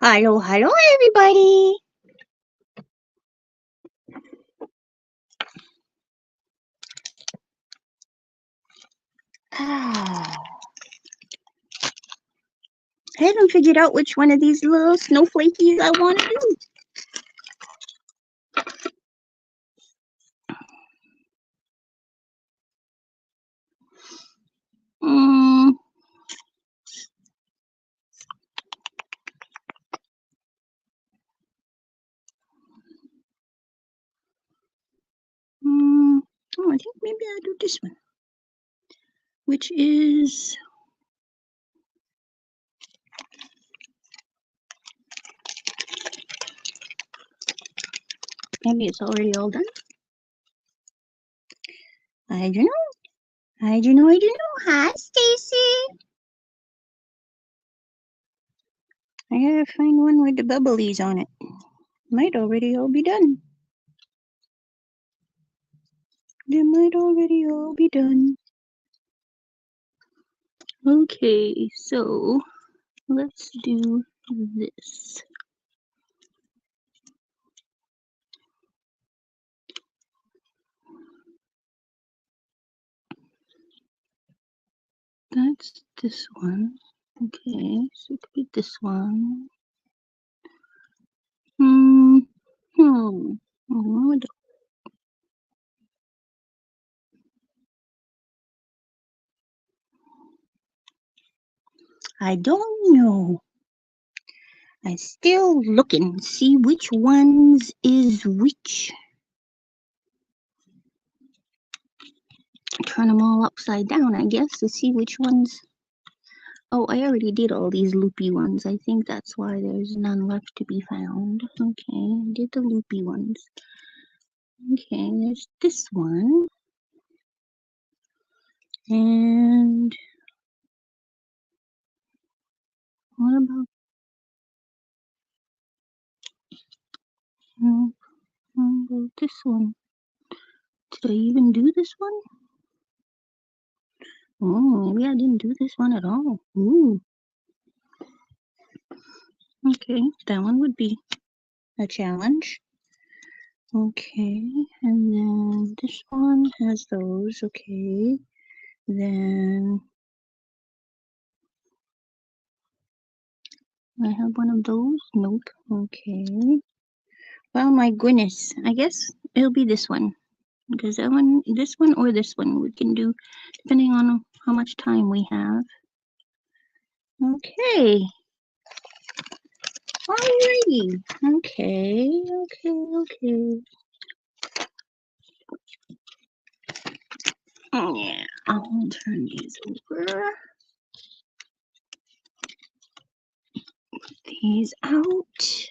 Hello, hello, everybody. I haven't figured out which one of these little snowflakies I want to do. Mm, oh, I think maybe I'll do this one, which is maybe it's already all done. I don't know. I don't know. Hi, Stacy. I gotta find one with the bubblies on it. Might already all be done. They might already all be done. Okay, so let's do this. That's this one. Okay, so it could be this one. Hmm. I don't know. I'm still looking, see which ones is which. Turn them all upside down, I guess, to see which ones. Oh, I already did all these loopy ones. I think that's why there's none left to be found. Okay, I did the loopy ones. Okay, there's this one. And what about this one? Did I even do this one? Oh, maybe I didn't do this one at all. Ooh. Okay, that one would be a challenge. Okay, and then this one has those. Okay, then I have one of those. Nope. Okay. Well, my goodness. I guess it'll be this one. Because that one, this one or this one, we can do depending on how much time we have. Okay. Alrighty. Okay. Oh, yeah. I'll turn these over. These out.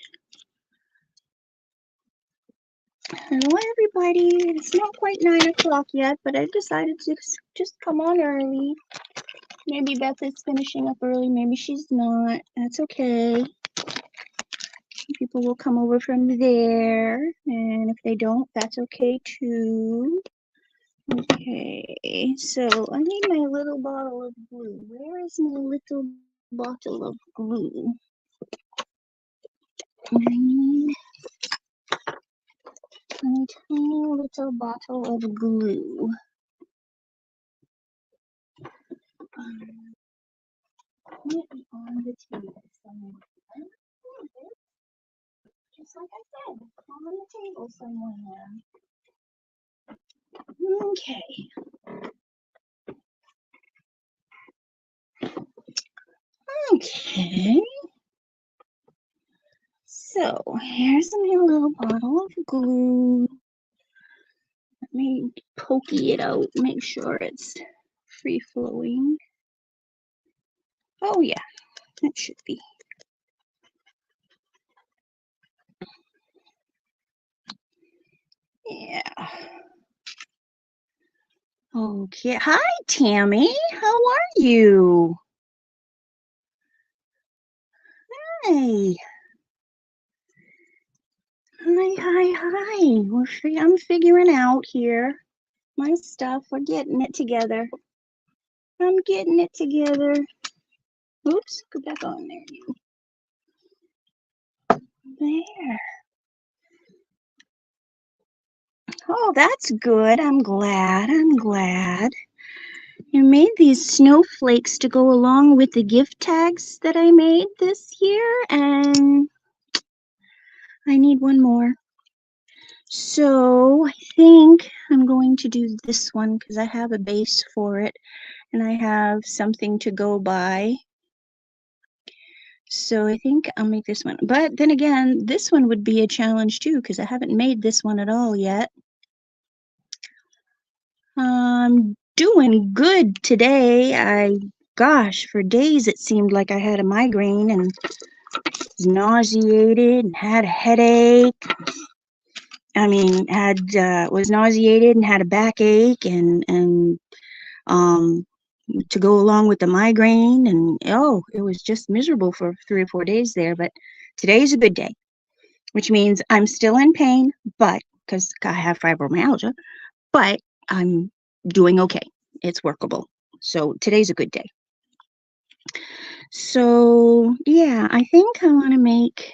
Hello, everybody. It's not quite 9 o'clock yet, but I decided to just come on early. Maybe Beth is finishing up early. Maybe she's not. That's okay. People will come over from there. And if they don't, that's okay too. Okay, so I need my little bottle of glue. Where is my little bottle of glue? I need a tiny little bottle of glue. Might be on the table somewhere. Just like I said, on the table somewhere. Okay. Okay. So here's my little bottle of glue. Let me pokey it out, make sure it's free flowing. Oh yeah, it should be. Yeah. Okay. Hi, Tammy. How are you? Hi. Hi. I'm figuring out here my stuff. We're getting it together. I'm getting it together. Oops, go back on there. There. Oh, that's good. I'm glad. I'm glad. I made these snowflakes to go along with the gift tags that I made this year, and I need one more. So I think I'm going to do this one because I have a base for it and I have something to go by. So I think I'll make this one. But then again, this one would be a challenge too because I haven't made this one at all yet. I'm doing good today. Gosh, for days it seemed like I had a migraine and was nauseated and had a headache. I mean, was nauseated and had a backache and to go along with the migraine, and oh, it was just miserable for 3 or 4 days there. But today's a good day, which means I'm still in pain, but because I have fibromyalgia, but I'm doing okay. It's workable. So today's a good day. So yeah, I think I want to make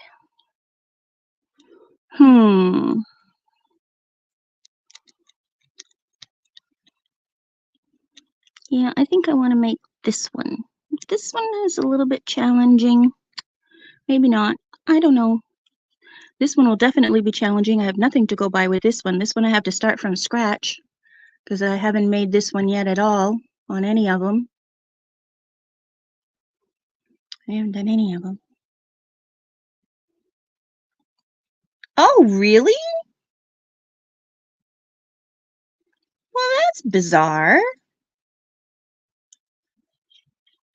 yeah, I think I want to make this one. This one is a little bit challenging. Maybe not. I don't know. This one will definitely be challenging. I have nothing to go by with this one. This one I have to start from scratch because I haven't made this one yet at all on any of them. I haven't done any of them. Oh, really? Well, that's bizarre.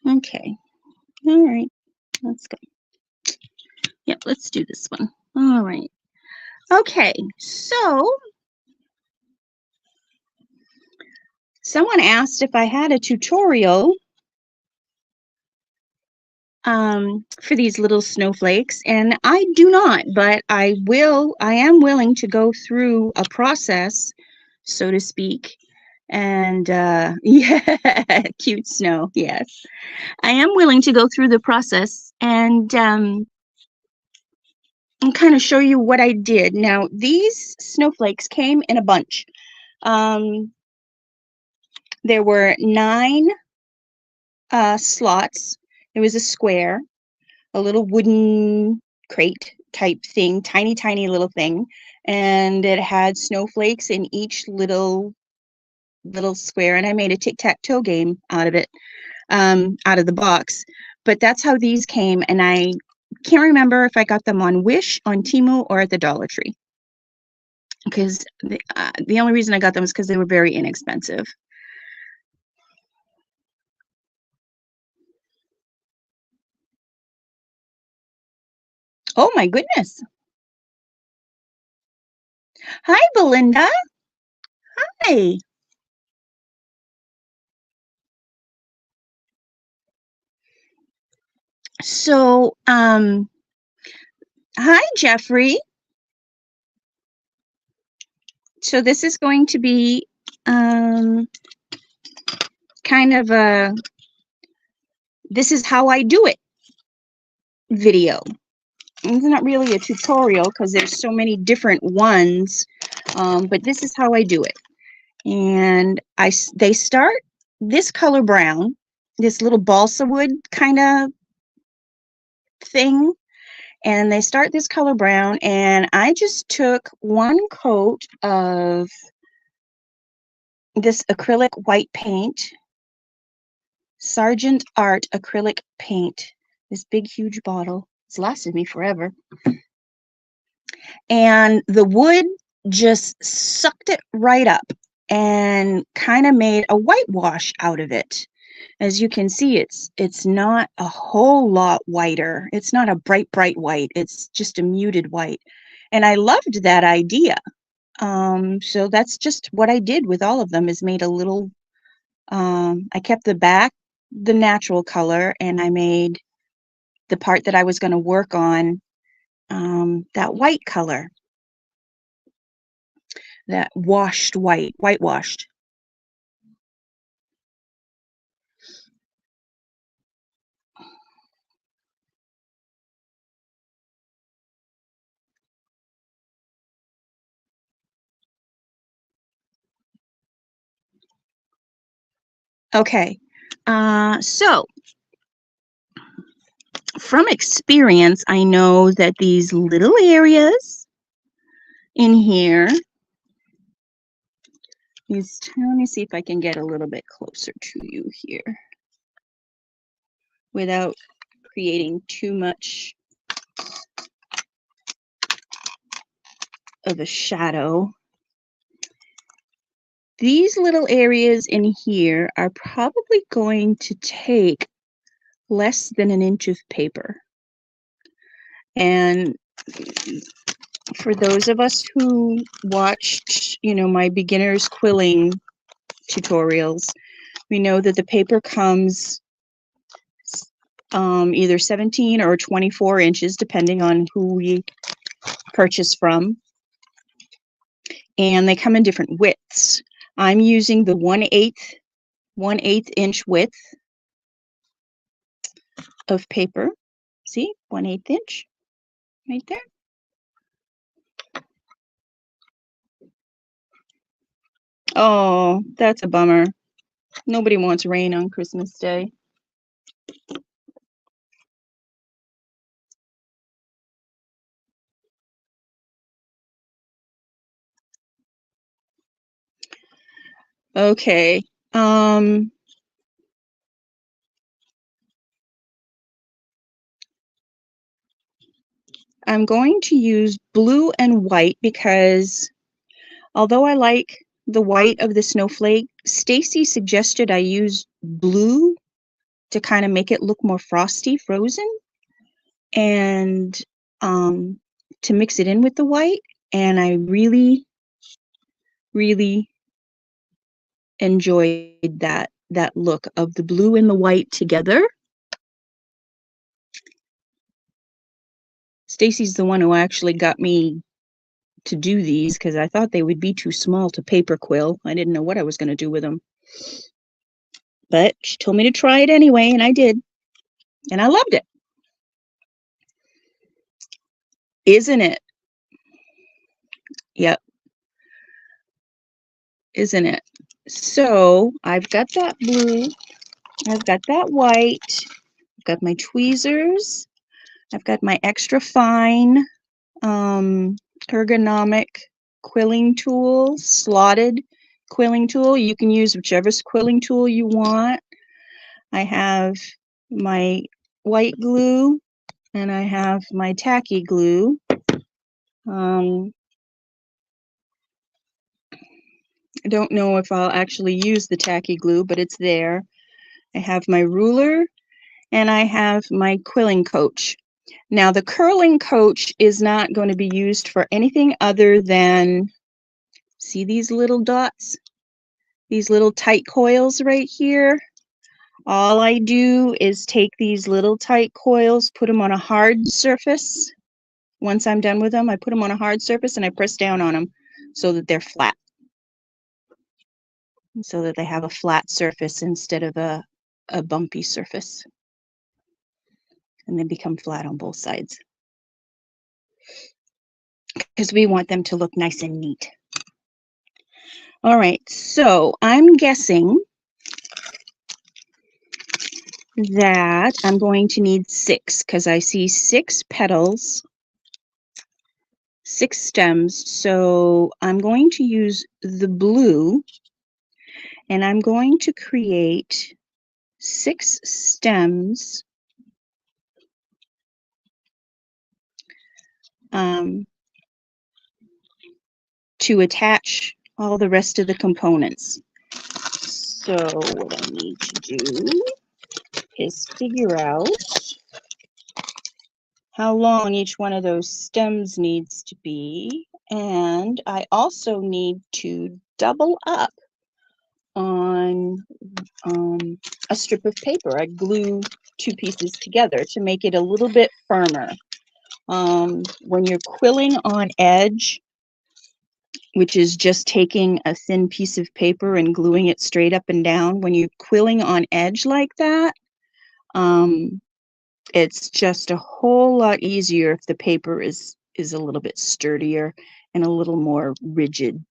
Okay. All right. Let's go. Yep, let's do this one. All right. Okay, so someone asked if I had a tutorial for these little snowflakes, and I do not, but I am willing to go through a process, so to speak. And yeah, cute snow, yes. I am willing to go through the process and kind of show you what I did. Now, these snowflakes came in a bunch. There were 9 slots. It was a square, a little wooden crate type thing, tiny, tiny little thing. And it had snowflakes in each little square. And I made a tic-tac-toe game out of it, out of the box. But that's how these came. And I can't remember if I got them on Wish, on Temu, or at the Dollar Tree. Because the only reason I got them is because they were very inexpensive. Oh my goodness. Hi, Belinda. Hi. So, hi, Jeffrey. So this is going to be kind of a this is how I do it video. It's not really a tutorial because there's so many different ones, but this is how I do it. And they start this color brown, this little balsa wood kind of thing, and they start this color brown, and I just took one coat of this acrylic white paint, Sargent Art acrylic paint, this big huge bottle. It's lasted me forever. And the wood just sucked it right up and kind of made a whitewash out of it. As you can see, it's not a whole lot whiter. It's not a bright white. It's just a muted white. And I loved that idea. So that's just what I did with all of them, is made a little, I kept the back the natural color, and I made the part that I was going to work on that white color, that washed whitewashed. Okay, so from experience, I know that these little areas in here, let me see if I can get a little bit closer to you here without creating too much of a shadow. These little areas in here are probably going to take less than an inch of paper. And for those of us who watched, my beginner's quilling tutorials, we know that the paper comes either 17 or 24 inches, depending on who we purchase from. And they come in different widths. I'm using the 1/8 inch width of paper. See, 1/8 inch right there. Oh, that's a bummer. Nobody wants rain on Christmas Day. Okay. I'm going to use blue and white because although I like the white of the snowflake, Stacy suggested I use blue to kind of make it look more frosty, frozen, and to mix it in with the white. And I really, really enjoyed that look of the blue and the white together. Stacy's the one who actually got me to do these because I thought they would be too small to paper quill. I didn't know what I was going to do with them. But she told me to try it anyway, and I did. And I loved it. Isn't it? Yep. Isn't it? So I've got that blue. I've got that white. I've got my tweezers. I've got my extra fine ergonomic quilling tool, slotted quilling tool. You can use whichever quilling tool you want. I have my white glue and I have my tacky glue. I don't know if I'll actually use the tacky glue, but it's there. I have my ruler and I have my quilling coach. Now the curling coach is not going to be used for anything other than, see these little dots? These little tight coils right here? All I do is take these little tight coils, put them on a hard surface. Once I'm done with them, I put them on a hard surface and I press down on them so that they're flat. So that they have a flat surface instead of a bumpy surface. And they become flat on both sides. Because we want them to look nice and neat. All right, so I'm guessing that I'm going to need 6 because I see 6 petals, 6 stems. So I'm going to use the blue and I'm going to create 6 stems to attach all the rest of the components. So what I need to do is figure out how long each one of those stems needs to be, and I also need to double up on a strip of paper. I glue 2 pieces together to make it a little bit firmer. When you're quilling on edge, which is just taking a thin piece of paper and gluing it straight up and down, when you're quilling on edge like that, it's just a whole lot easier if the paper is a little bit sturdier and a little more rigid.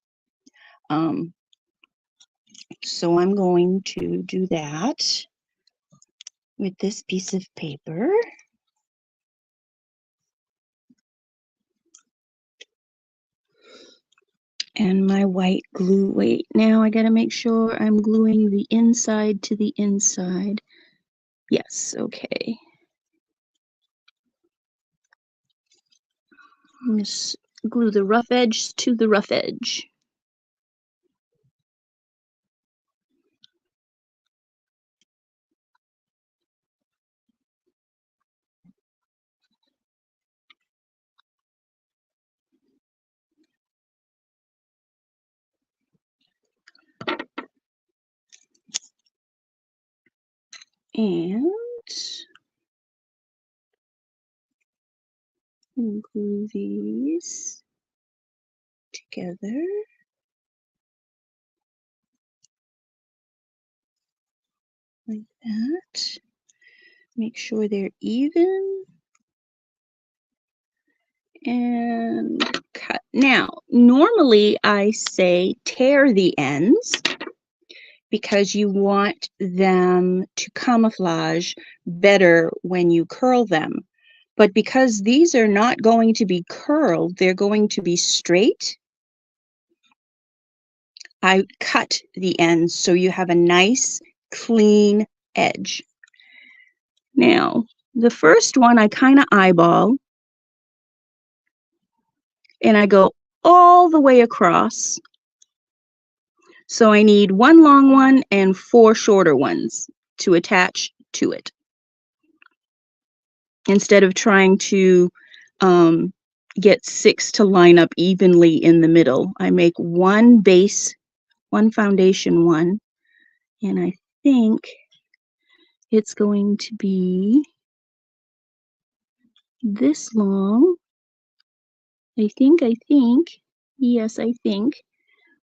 So I'm going to do that with this piece of paper. And my white glue. Wait, now I gotta make sure I'm gluing the inside to the inside. Yes, okay. Just glue the rough edge to the rough edge. And glue these together. Like that. Make sure they're even. And cut. Now, normally I say tear the ends because you want them to camouflage better when you curl them. But because these are not going to be curled, they're going to be straight, I cut the ends so you have a nice, clean edge. Now, the first one I kind of eyeball, and I go all the way across. So I need one long one and 4 shorter ones to attach to it. Instead of trying to get 6 to line up evenly in the middle, I make one base, one foundation one, and I think it's going to be this long. I think, yes, I think,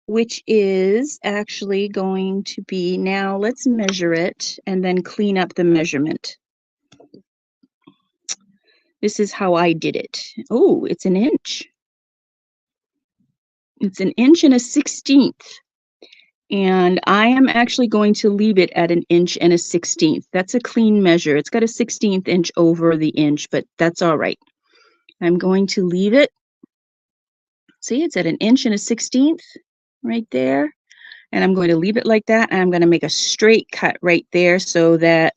which is actually going to be, now let's measure it and then clean up the measurement. This is how I did it. Oh, it's an inch. It's an inch and a 16th. And I am actually going to leave it at an inch and a 16th. That's a clean measure. It's got a 16th inch over the inch, but that's all right. I'm going to leave it. See, it's at an inch and a 16th right there. And I'm going to leave it like that. And I'm going to make a straight cut right there so that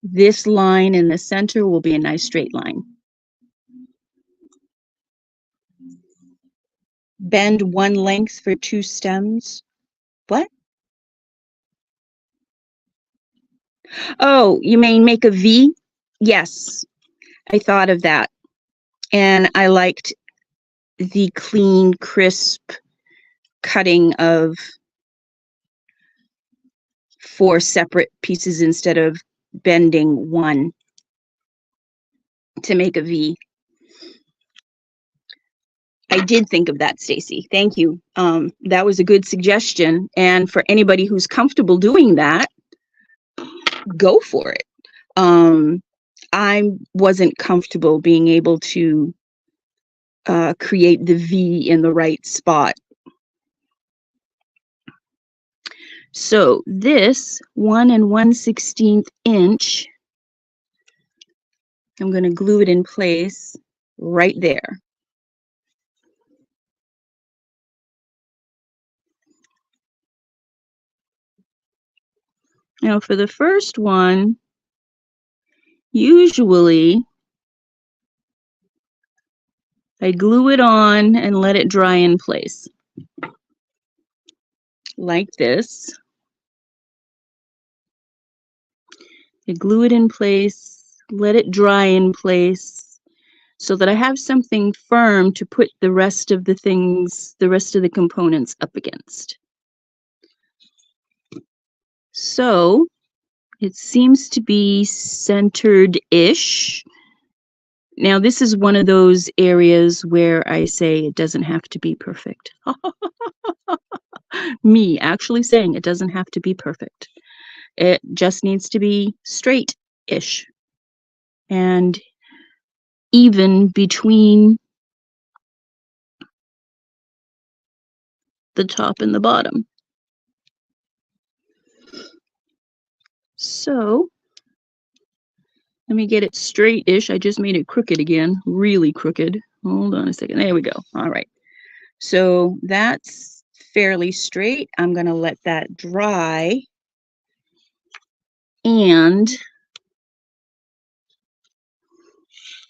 this line in the center will be a nice straight line. Bend one length for 2 stems. What? Oh, you mean make a V? Yes, I thought of that. And I liked the clean, crisp cutting of 4 separate pieces instead of bending one to make a V. I did think of that, Stacy. Thank you. That was a good suggestion. And for anybody who's comfortable doing that, go for it. I wasn't comfortable being able to create the V in the right spot. So this 1 1/16 inch, I'm going to glue it in place right there. Now for the first one, usually I glue it on and let it dry in place. Like this. I glue it in place, let it dry in place so that I have something firm to put the rest of the things, the rest of the components up against. So it seems to be centered-ish. Now, this is one of those areas where I say it doesn't have to be perfect. Me actually saying it doesn't have to be perfect. It just needs to be straight-ish and even between the top and the bottom. So let me get it straight-ish. I just made it crooked again, really crooked. Hold on a second. There we go. All right. So that's fairly straight. I'm going to let that dry. And,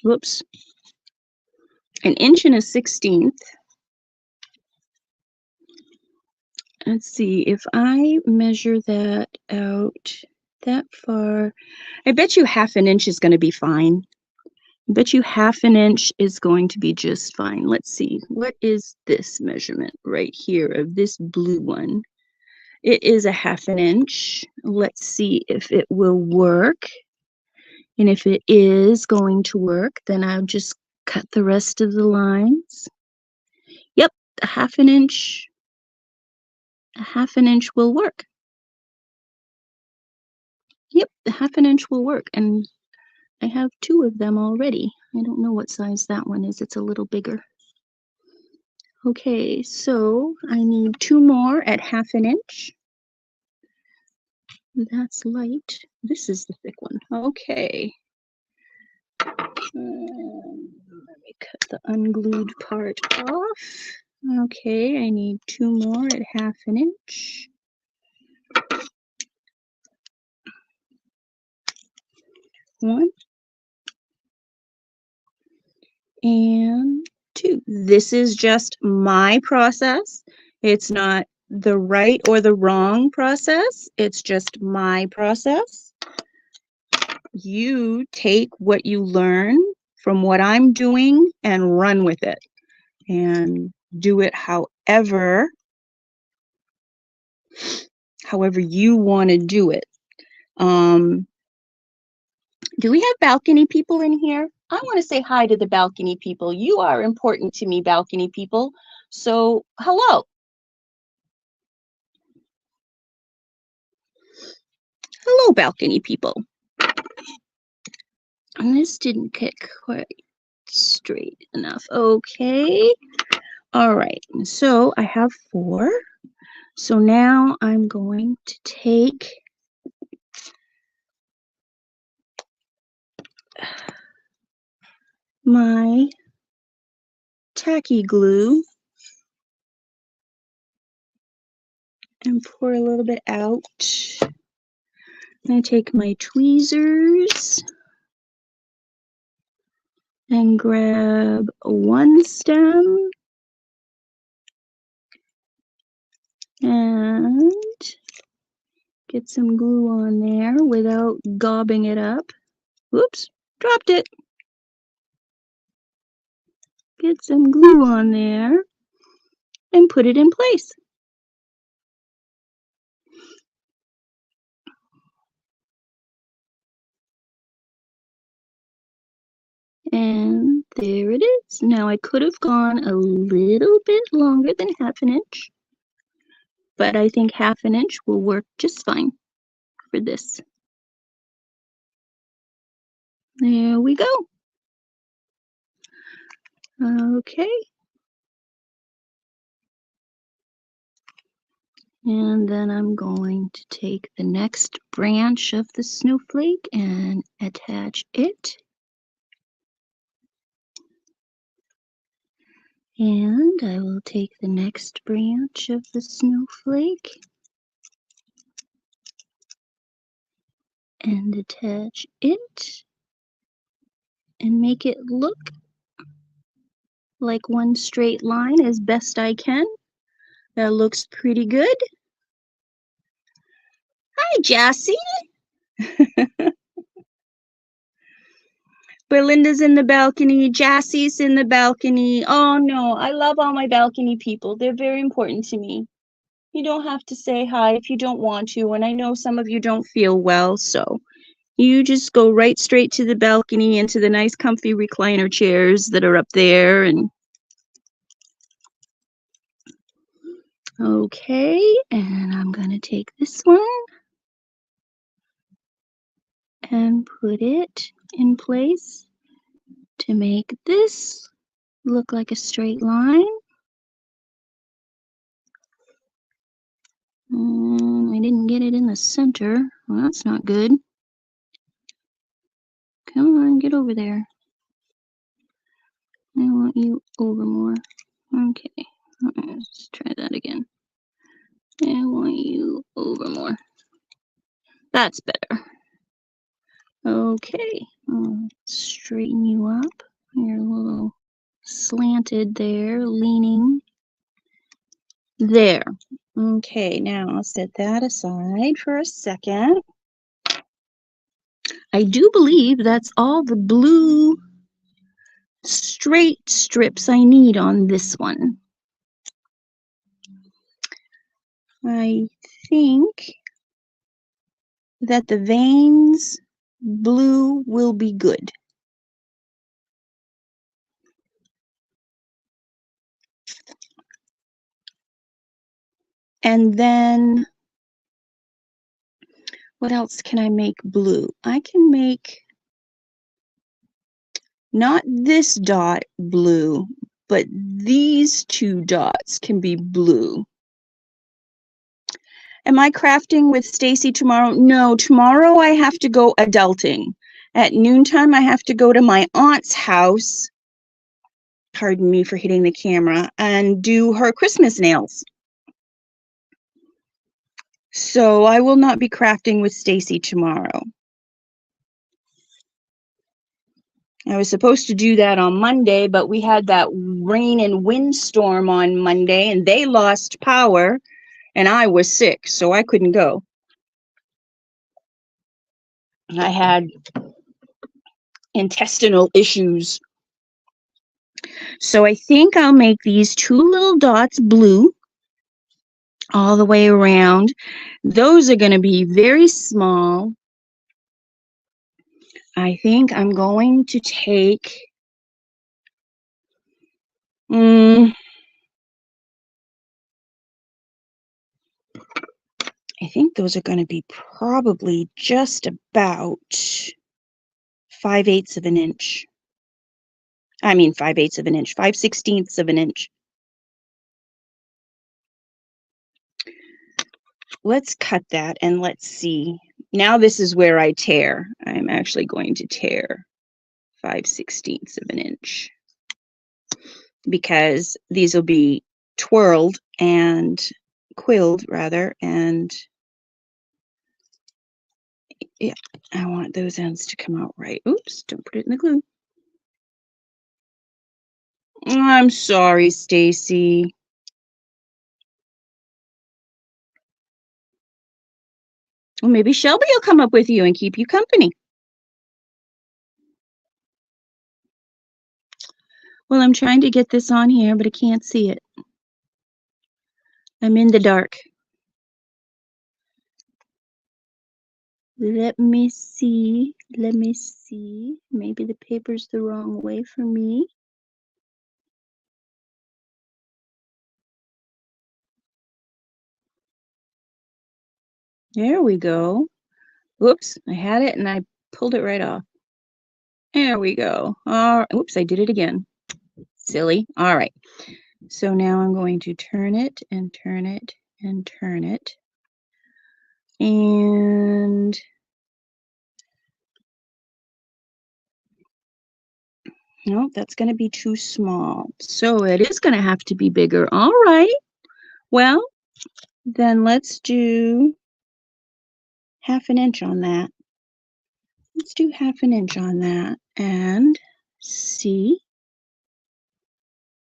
whoops, 1 1/16. Let's see, if I measure that out that far, I bet you 1/2 inch is going to be fine. I bet you 1/2 inch is going to be just fine. Let's see, what is this measurement right here of this blue one? It is 1/2 inch. Let's see if it will work. And if it is going to work, then I'll just cut the rest of the lines. Yep, 1/2 inch. 1/2 inch will work. Yep, the 1/2 inch will work. And I have 2 of them already. I don't know what size that one is. It's a little bigger. Okay, so I need 2 more at 1/2 inch. That's light. This is the thick one. Okay. Let me cut the unglued part off. Okay, I need 2 more at 1/2 inch. 1 and 2. This is just my process. It's not the right or the wrong process. It's just my process. You take what you learn from what I'm doing and run with it and do it however you want to do it. Do we have balcony people in here? I want to say hi to the balcony people. You are important to me, balcony people. So, hello. Hello, balcony people. And this didn't get quite straight enough. Okay. All right. So I have 4. So now I'm going to take my tacky glue and pour a little bit out. I take my tweezers and grab 1 stem and get some glue on there without gobbing it up. Whoops, dropped it. Get some glue on there and put it in place. And there it is. Now I could have gone a little bit longer than 1/2 inch, but I think 1/2 inch will work just fine for this. There we go. Okay. And then I'm going to take the next branch of the snowflake and attach it. And I will take the next branch of the snowflake and attach it and make it look like one straight line as best I can. That looks pretty good. Hi, Jassy. Belinda's in the balcony. Jassy's in the balcony. Oh, no. I love all my balcony people. They're very important to me. You don't have to say hi if you don't want to, and I know some of you don't feel well, so you just go right straight to the balcony into the nice comfy recliner chairs that are up there. And okay, and I'm gonna take this one and put it in place to make this look like a straight line. I didn't get it in the center. Well, that's not good. Come on, get over there. I want you over more. Okay, let's try that again. I want you over more. That's better. Okay, straighten you up. You're a little slanted there, leaning. There. Okay, now I'll set that aside for a second. I do believe that's all the blue straight strips I need on this one. I think that the veins blue will be good. And then what else can I make blue? I can make not this dot blue, but these two dots can be blue. Am I crafting with Stacy tomorrow? No, tomorrow I have to go adulting. At noontime, I have to go to my aunt's house, pardon me for hitting the camera, and do her Christmas nails. So I will not be crafting with Stacy tomorrow. I was supposed to do that on Monday, but we had that rain and windstorm on Monday, and they lost power, and I was sick, so I couldn't go. I had intestinal issues. So I think I'll make these two little dots blue all the way around. Those are going to be very small. I think I'm going to take I think those are going to be probably just about 5/8 of an inch. I mean 5/8 of an inch, 5/16 of an inch. Let's cut that and let's see. Now this is where I tear. I'm actually going to tear 5/16 of an inch because these will be twirled and quilled rather, and yeah, I want those ends to come out right. Oops, don't put it in the glue. I'm sorry, Stacy. Well, maybe Shelby will come up with you and keep you company. Well, I'm trying to get this on here, but I can't see it. I'm in the dark. Let me see. Let me see. Maybe the paper's the wrong way for me. There we go. Whoops, I had it and I pulled it right off. There we go. All right. Oops, I did it again. Silly. All right. So now I'm going to turn it and turn it and turn it. And no, that's going to be too small. So it is going to have to be bigger. All right. Well, then let's do 1/2 inch on that. Let's do 1/2 inch on that and see.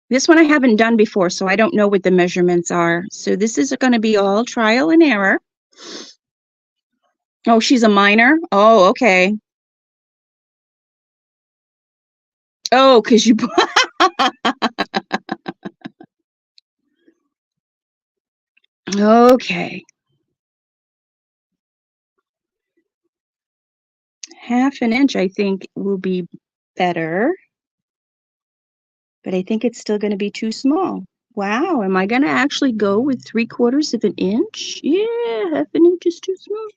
This one I haven't done before, so I don't know what the measurements are. So this is going to be all trial and error. Oh, she's a minor? Oh, okay. Oh, because you... Okay. 1/2 inch, I think, will be better. But I think it's still going to be too small. Wow, am I going to actually go with 3/4 of an inch? Yeah, 1/2 inch is too small.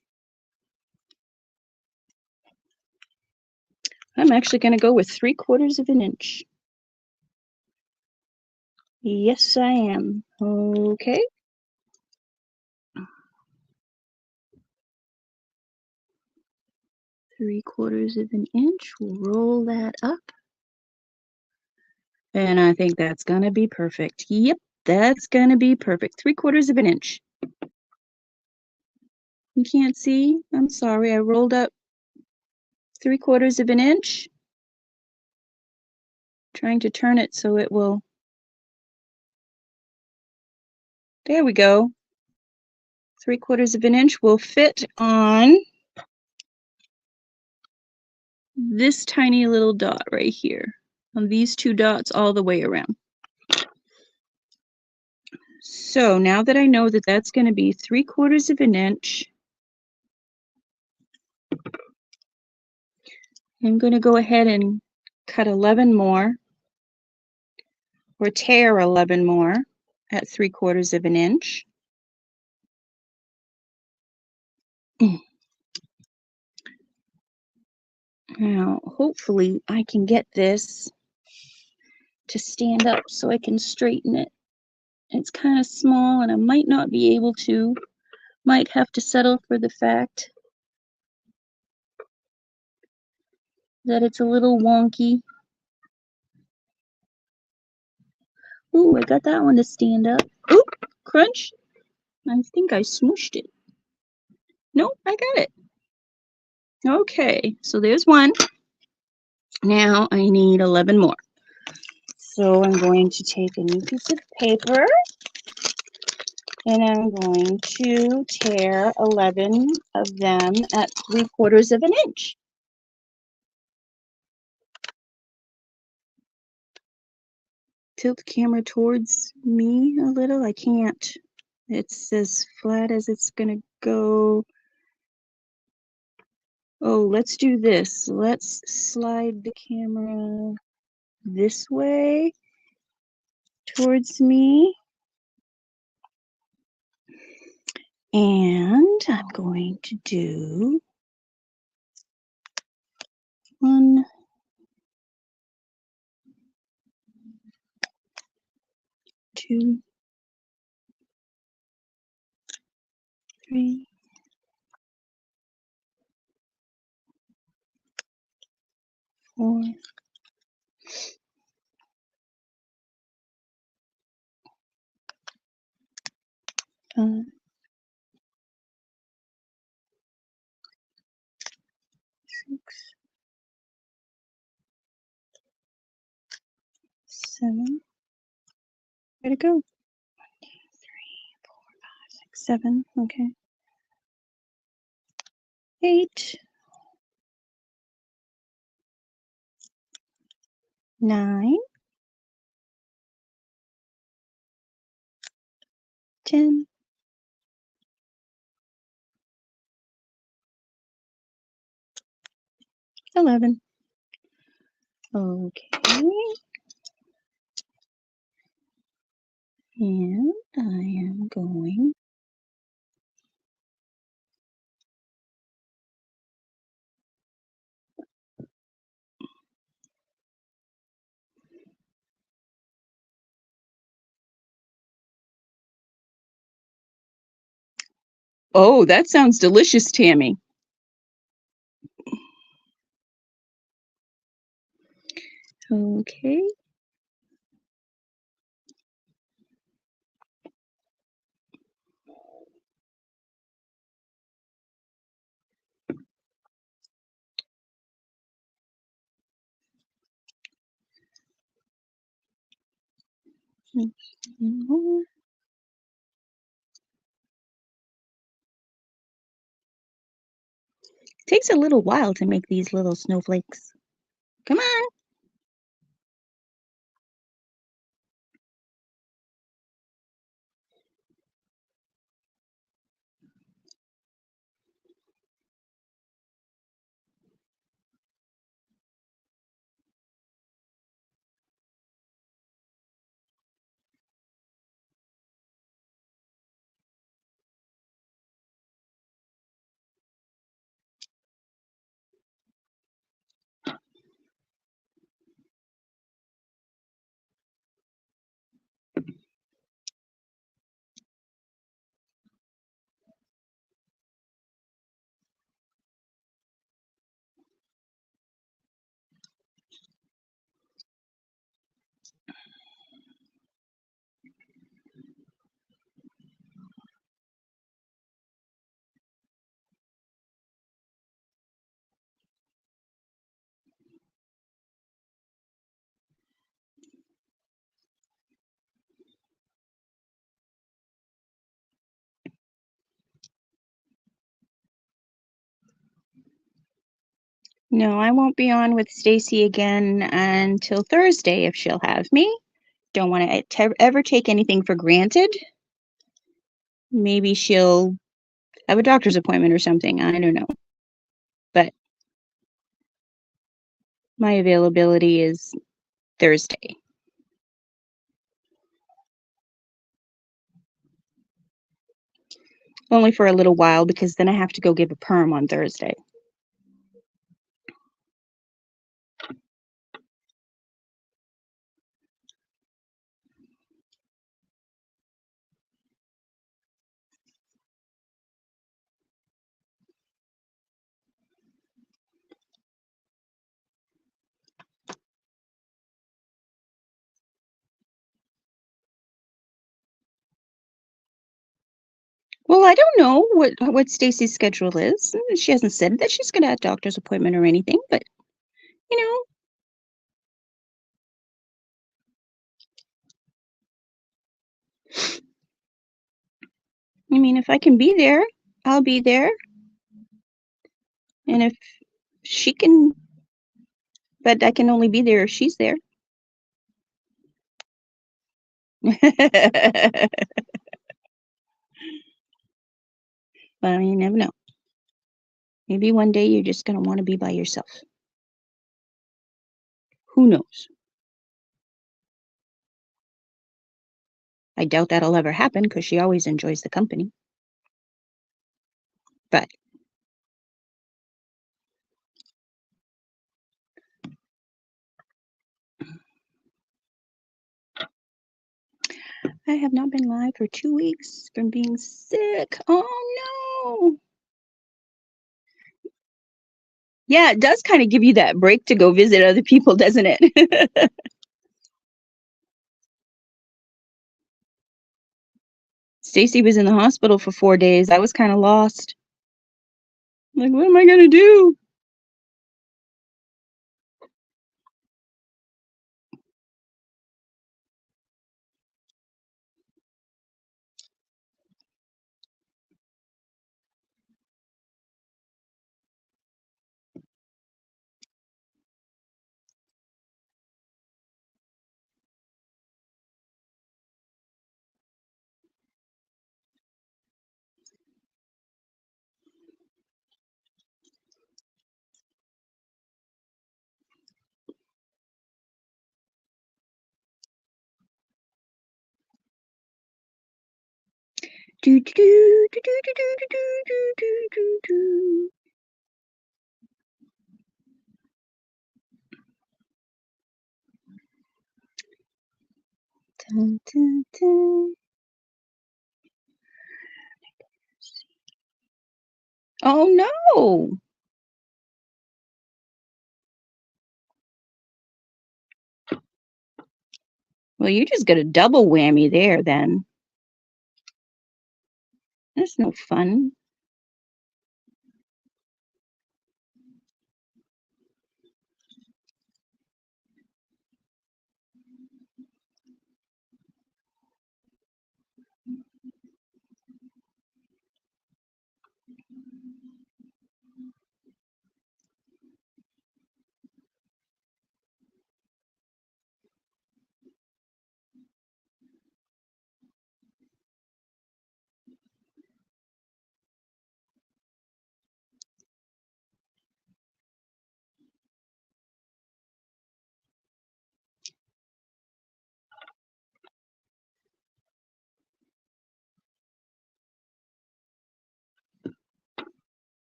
I'm actually going to go with 3/4 of an inch. Yes, I am. Okay. 3/4 of an inch. We'll roll that up. And I think that's gonna be perfect. Yep, that's gonna be perfect. 3/4 of an inch. You can't see? I'm sorry, I rolled up 3/4 of an inch. Trying to turn it so it will. There we go. 3/4 of an inch will fit on this tiny little dot right here. On these 2 dots all the way around. So now that I know that that's going to be 3/4 of an inch, I'm going to go ahead and cut 11 more, or tear 11 more at 3/4 of an inch. Now, hopefully I can get this to stand up so I can straighten it. It's kind of small and I might not be able to. Might have to settle for the fact that it's a little wonky. Ooh, I got that one to stand up. Oop, crunch. I think I smooshed it. Nope, I got it. Okay, so there's one. Now I need 11 more. So I'm going to take a new piece of paper and I'm going to tear 11 of them at 3/4 of an inch. Tilt the camera towards me a little. I can't. It's as flat as it's gonna go. Oh, let's do this. Let's slide the camera this way towards me. And I'm going to do 1, 2, 3, 4, 5, 6, 7. Where'd it go? 1, 2, 3, 4, 5, 6, 7. Okay. 8, 9, 10, 11. Okay. And I am going Oh, that sounds delicious, Tammy. Okay. More. Takes a little while to make these little snowflakes. Come on. No, I won't be on with Stacy again until Thursday if she'll have me. Don't want to ever take anything for granted. Maybe she'll have a doctor's appointment or something. I don't know. But my availability is Thursday. Only for a little while because then I have to go give a perm on Thursday. Well, I don't know what Stacy's schedule is. She hasn't said that she's going to have a doctor's appointment or anything, but you know, I mean, if I can be there, I'll be there. And if she can, but I can only be there if she's there. Well, you never know. Maybe one day you're just going to want to be by yourself. Who knows? I doubt that'll ever happen because she always enjoys the company. But I have not been live for 2 weeks from being sick. Oh no. Yeah, it does kind of give you that break to go visit other people, doesn't it? Stacy was in the hospital for 4 days. I was kind of lost. Like, what am I going to do? Do, do, do, do, do, do, do, do, do, do, do. Dun, dun, dun. Oh no. Well, you just got a double whammy there then. That's no fun.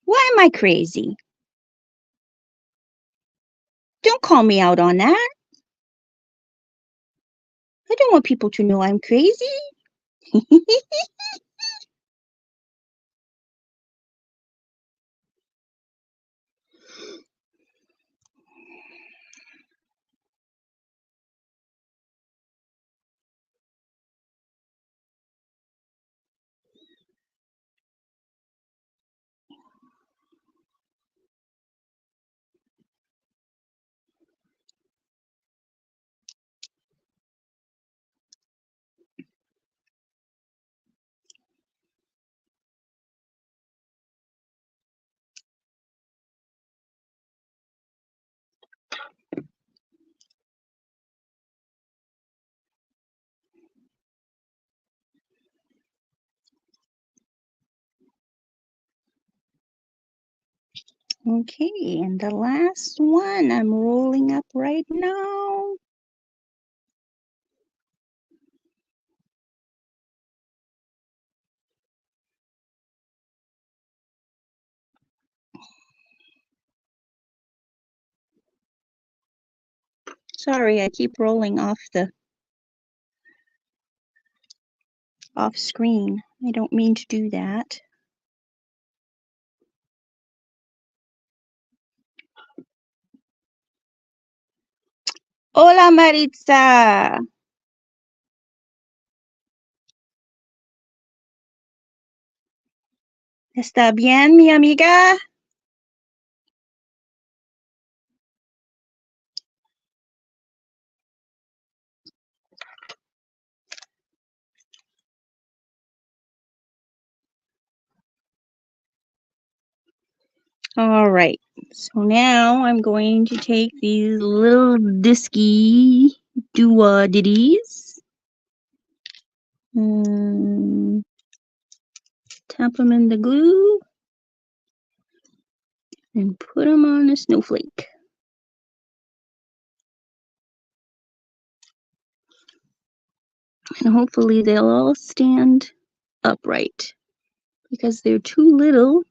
Why am I crazy? Don't call me out on that. I don't want people to know I'm crazy. Okay, and the last one I'm rolling up right now. Sorry, I keep rolling off screen. I don't mean to do that. Hola, Maritza. ¿Está bien, mi amiga? All right, so now I'm going to take these little disky doodah-ditties, tap them in the glue, and put them on a snowflake. And hopefully they'll all stand upright because they're too little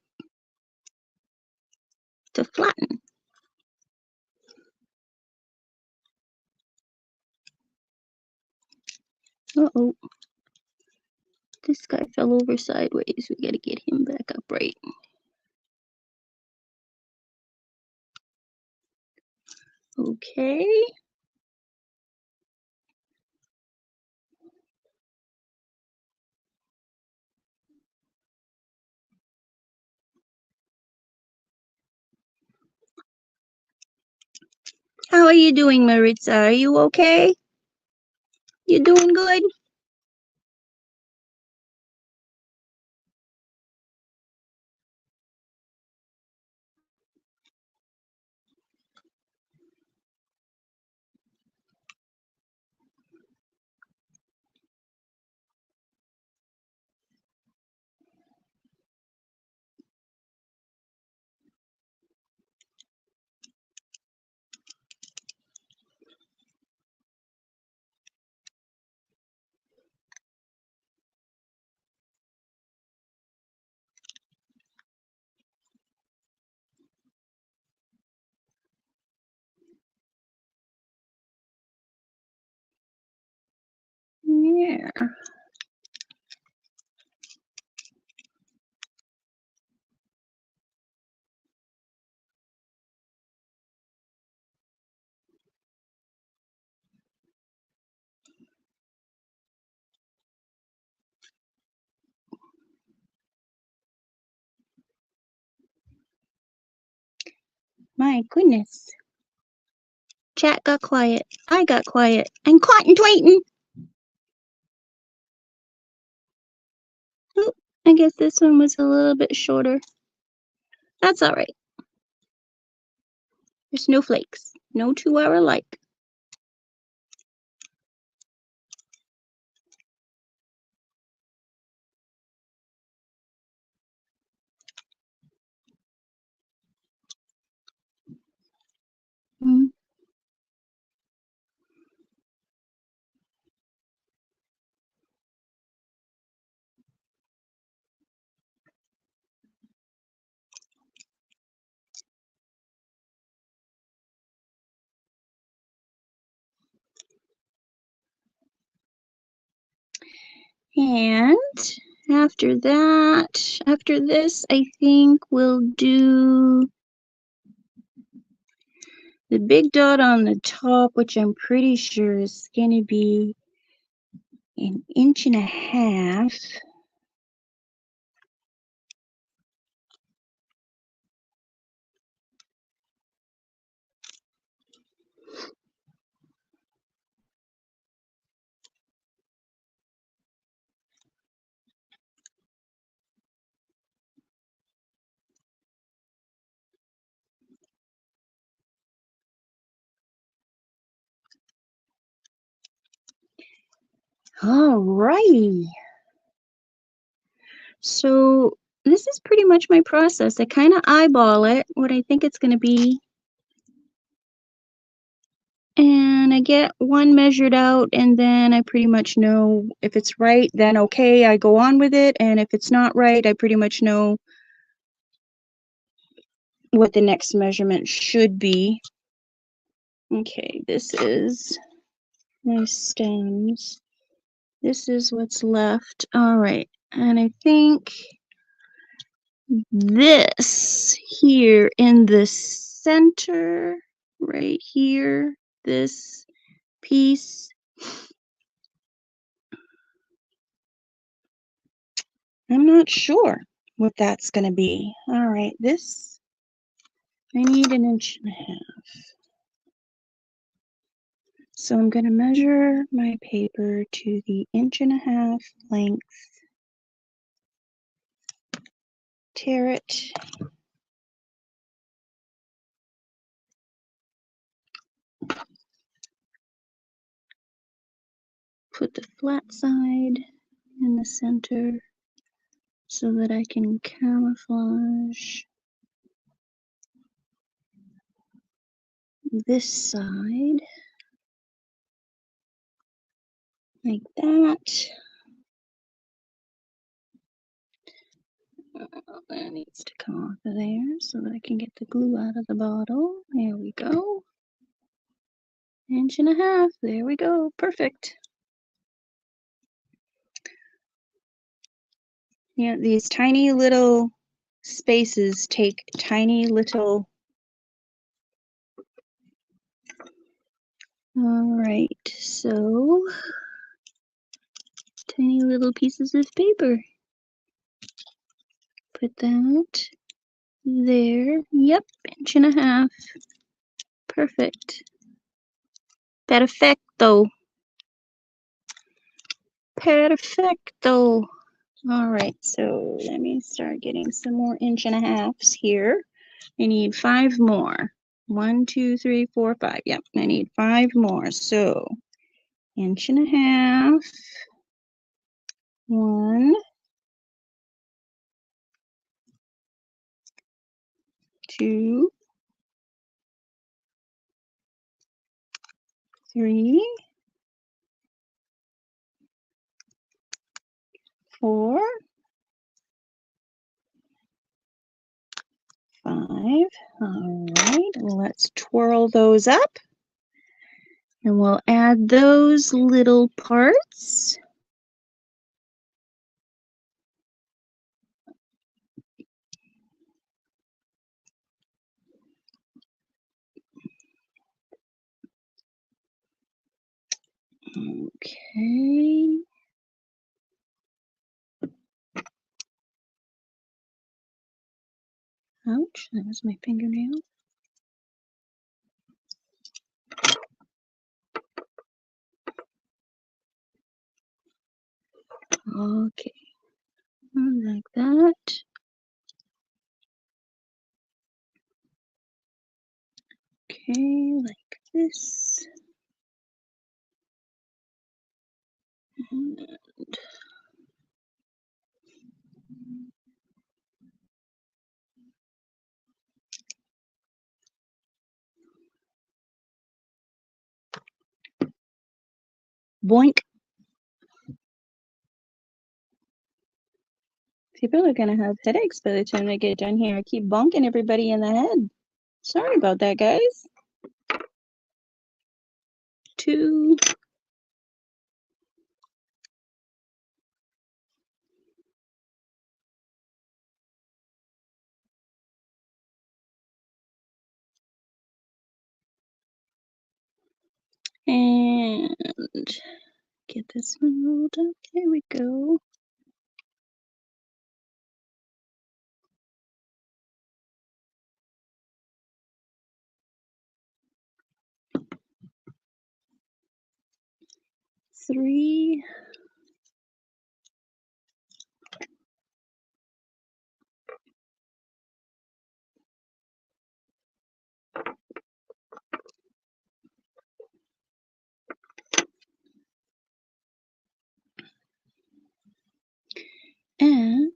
to flatten. Uh-oh. This guy fell over sideways. We gotta get him back upright. Okay. How are you doing, Maritza? Are you okay? You doing good? Yeah. My goodness. Chat got quiet. I got quiet. I'm contemplating. Oop, I guess this one was a little bit shorter. That's all right. There's snowflakes. No two are alike. Mm. And after this, I think we'll do the big dot on the top, which I'm pretty sure is going to be 1.5 inches. All righty. So this is pretty much my process. I kind of eyeball it, what I think it's going to be. And I get one measured out, and then I pretty much know if it's right, then okay, I go on with it. And if it's not right, I pretty much know what the next measurement should be. Okay, this is my stems. This is what's left. All right, and I think this here in the center, right here, this piece, I'm not sure what that's going to be. All right, this, I need 1.5 inches. So I'm going to measure my paper to the 1.5 inch length, tear it, put the flat side in the center so that I can camouflage this side like that. That needs to come off of there so that I can get the glue out of the bottle. There we go. 1.5 inches. There we go. Perfect. Yeah, these tiny little spaces take tiny little. All right, so tiny little pieces of paper. Put that there. Yep, 1.5 inches. Perfect. Perfecto. Perfecto. All right, so let me start getting some more 1.5 inches here. I need 5 more. 1, 2, 3, 4, 5. Yep, I need 5 more. So 1.5 inches. 1, 2, 3, 4, 5. All right, let's twirl those up. And we'll add those little parts. Okay. Ouch, that was my fingernail. Okay, like that. Okay, like this. And boink. People are gonna have headaches by the time they get done here. I keep bonking everybody in the head. Sorry about that, guys. 2. And get this one rolled up. There we go. Three. And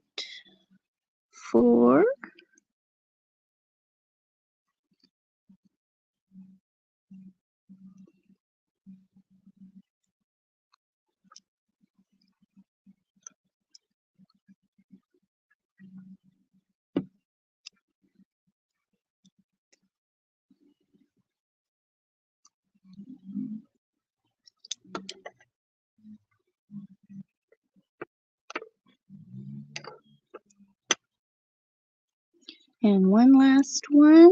And one last one.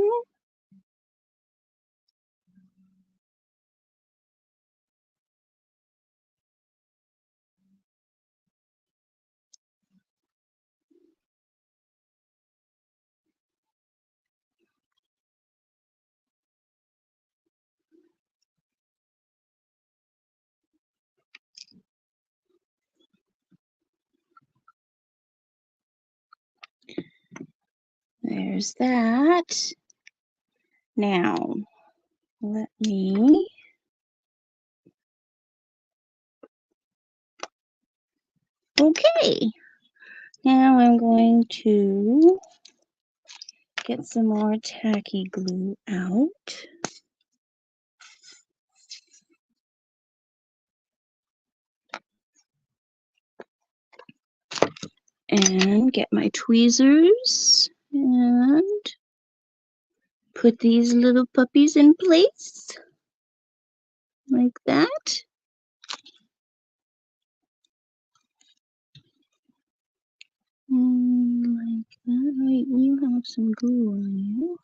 There's that. Now, let me okay. Now I'm going to get some more tacky glue out. And get my tweezers and put these little puppies in place like that. Like that. Wait, you have some glue on you.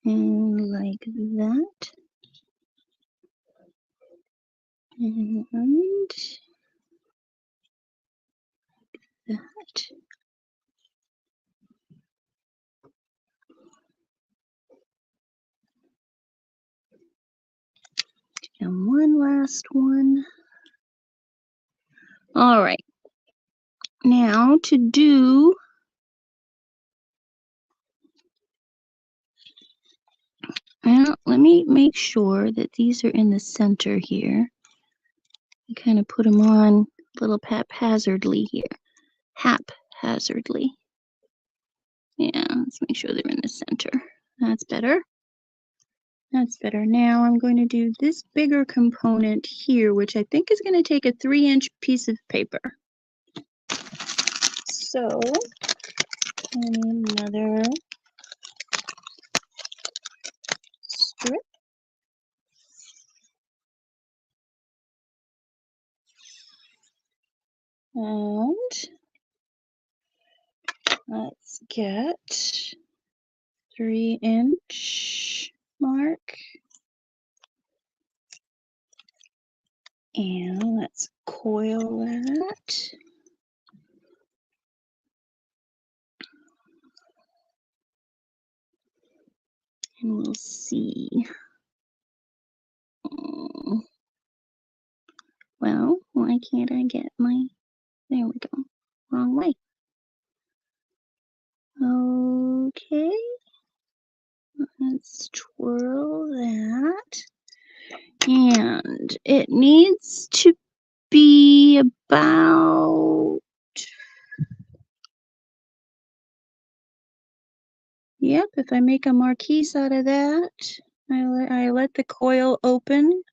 And like that. And that. And one last one. All right. Now to do let me make sure that these are in the center here. I kind of put them on a little haphazardly here. Haphazardly. Yeah, let's make sure they're in the center. That's better. That's better. Now I'm going to do this bigger component here, which I think is going to take a 3-inch piece of paper. So, I need another strip. And let's get 3-inch mark. And let's coil that. And we'll see. Well, why can't I get my... There we go. Wrong way. Okay. Let's twirl that. And it needs to be about... Yep, if I make a marquise out of that, I let the coil open.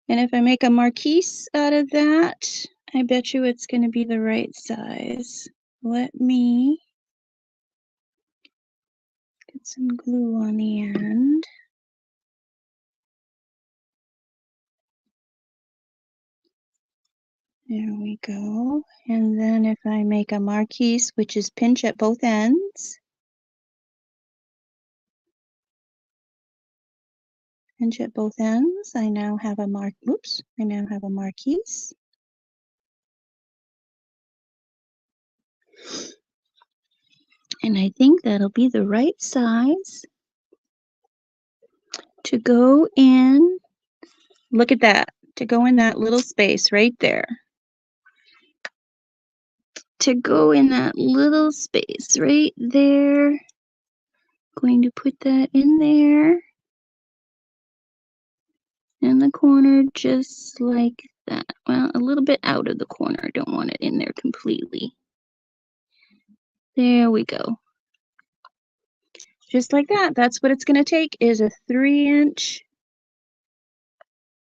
And if I make a marquise out of that, I bet you it's going to be the right size. Let me get some glue on the end. There we go. And then if I make a marquise, which is pinch at both ends, pinch at both ends, I now have a marquise. And I think that'll be the right size to go in. Look at that, to go in that little space right there. To go in that little space right there. Going to put that in there. In the corner, just like that. Well, a little bit out of the corner. I don't want it in there completely. There we go. Just like that. That's what it's going to take, is a 3-inch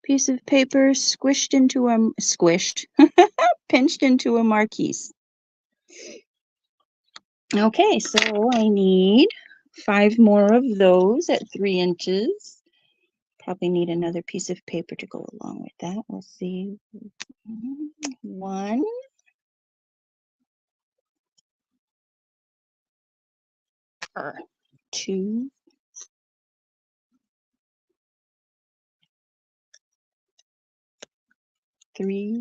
piece of paper pinched into a marquise. Okay, so I need 5 more of those at 3 inches. Probably need another piece of paper to go along with that. We'll see. 1. 2, 3,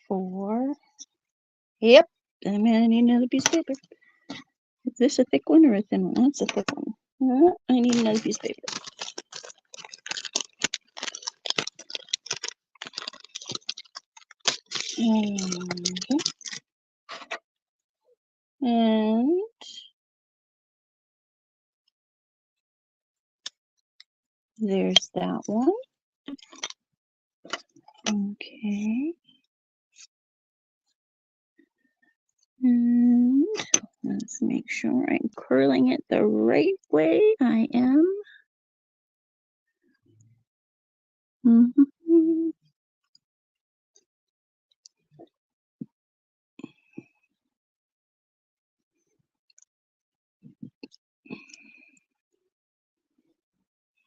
4. Yep, I'm gonna need another piece of paper. Is this a thick one or a thin one? That's a thick one. I need another piece of paper. And there's that one. Okay. And let's make sure I'm curling it the right way. I am.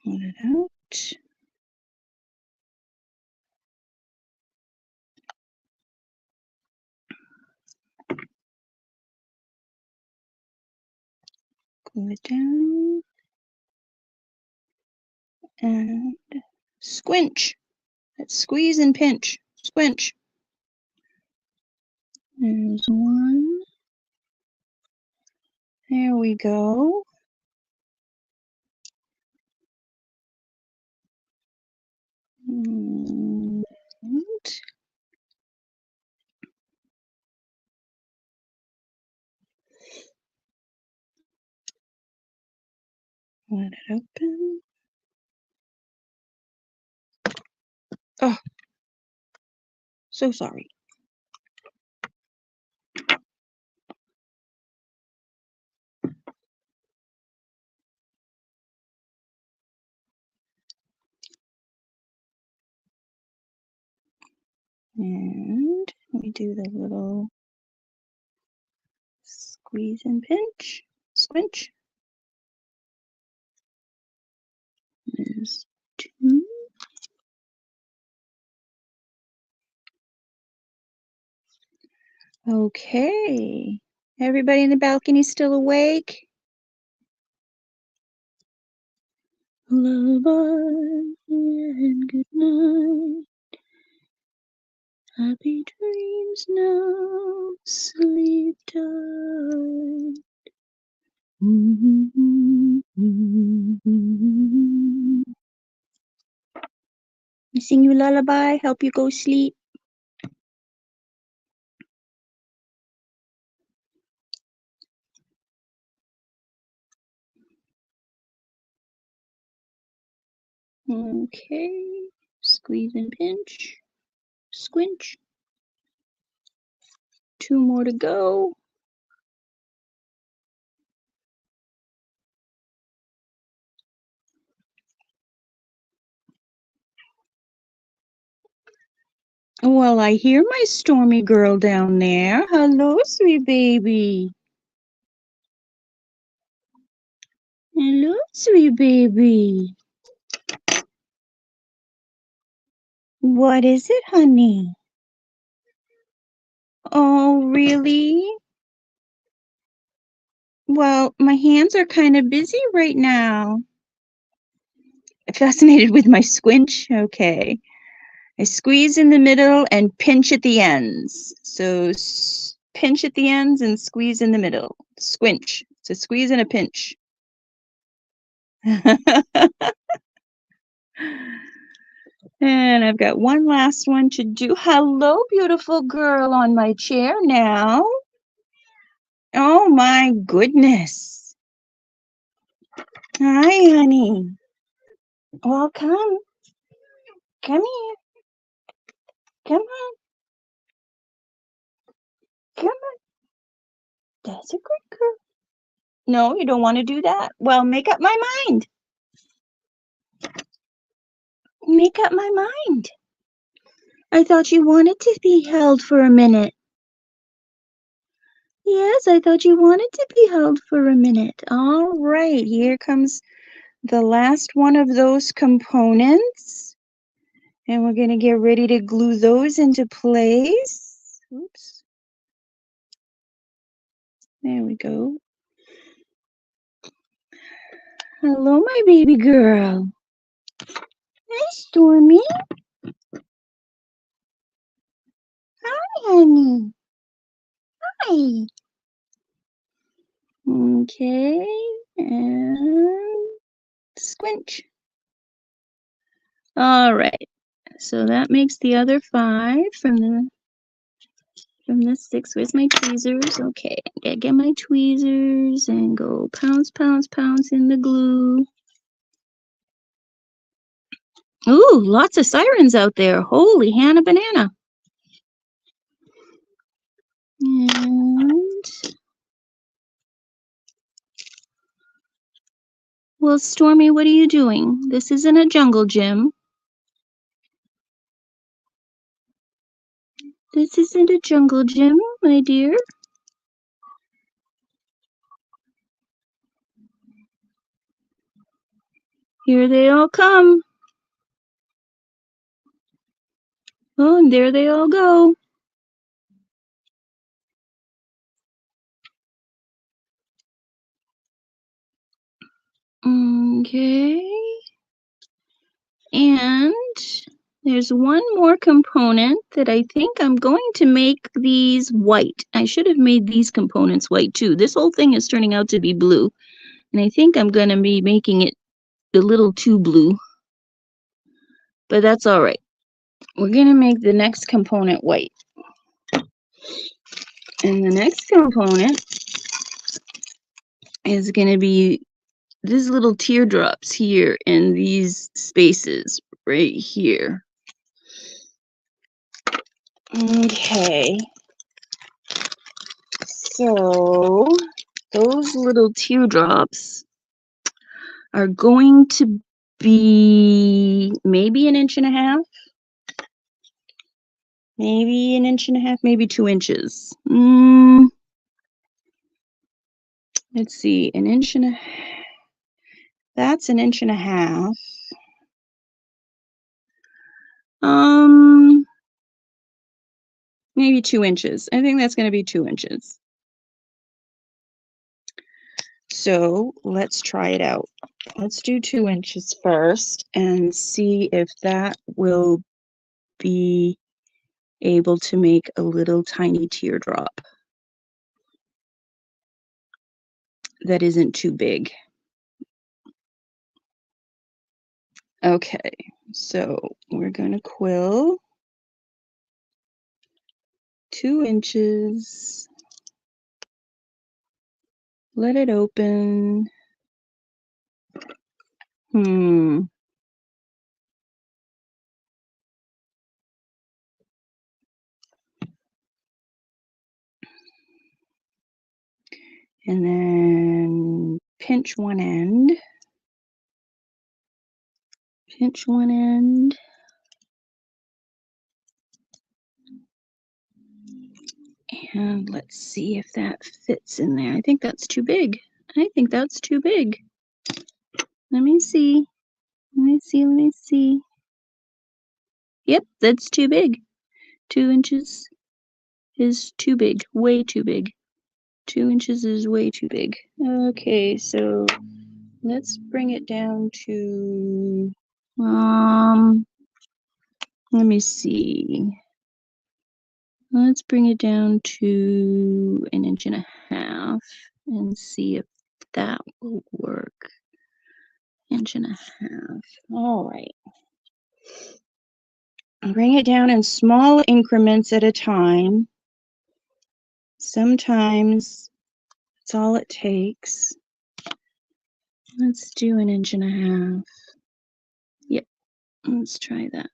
Pull it out. Glue it down. And squinch. Let's squeeze and pinch. Squinch. There's one. There we go. And let it open. Oh, so sorry. And we do the little squeeze and pinch, squinch. There's 2. Okay. Everybody in the balcony still awake? Lullaby and good night. Happy dreams now, sleep tight. I sing you a lullaby, help you go sleep. Okay, squeeze and pinch, squinch. 2 more to go. Well, I hear my stormy girl down there. Hello, sweet baby. Hello, sweet baby. What is it, honey? Oh, really? Well, my hands are kind of busy right now. Fascinated with my squinch? Okay. I squeeze in the middle and pinch at the ends. So pinch at the ends and squeeze in the middle. Squinch. So squeeze and a pinch. And I've got one last one to do. Hello, beautiful girl on my chair now. Oh my goodness. Hi, honey. Well, come. Come here. Come on. Come on. That's a good girl. No, you don't want to do that? Well, make up my mind. Make up my mind. I thought you wanted to be held for a minute. Yes, I thought you wanted to be held for a minute. All right, here comes the last one of those components. And we're going to get ready to glue those into place. Oops. There we go. Hello, my baby girl. Hi, Stormy. Hi, honey. Hi. Okay, and squinch. All right, so that makes the other 5 from the 6. Where's my tweezers? Okay, I gotta get my tweezers and go pounce, pounce, pounce in the glue. Ooh, lots of sirens out there. Holy Hannah banana. And well, Stormy, what are you doing? This isn't a jungle gym. This isn't a jungle gym, my dear. Here they all come. Oh, and there they all go. Okay. And there's one more component that I think I'm going to make these white. I should have made these components white too. This whole thing is turning out to be blue. And I think I'm going to be making it a little too blue. But that's all right. We're going to make the next component white. And the next component is going to be these little teardrops here in these spaces right here. Okay. So those little teardrops are going to be maybe 1.5 inches. Maybe 1.5 inches, maybe 2 inches. Let's see, 1.5 inches. That's 1.5 inches. Maybe 2 inches. I think that's going to be 2 inches. So let's try it out. Let's do 2 inches first and see if that will be able to make a little tiny teardrop that isn't too big. Okay, so we're going to quill 2 inches. Let it open. And then pinch one end. Pinch one end. And let's see if that fits in there. I think that's too big. I think that's too big. Let me see. Let me see. Let me see. Yep, that's too big. 2 inches is too big. Way too big. 2 inches is way too big. Okay, so let's bring it down to let me see. Let's bring it down to 1.5 inches and see if that will work. 1.5 inches. All right. Bring it down in small increments at a time. Sometimes that's all it takes. Let's do 1.5 inches. Yep, let's try that.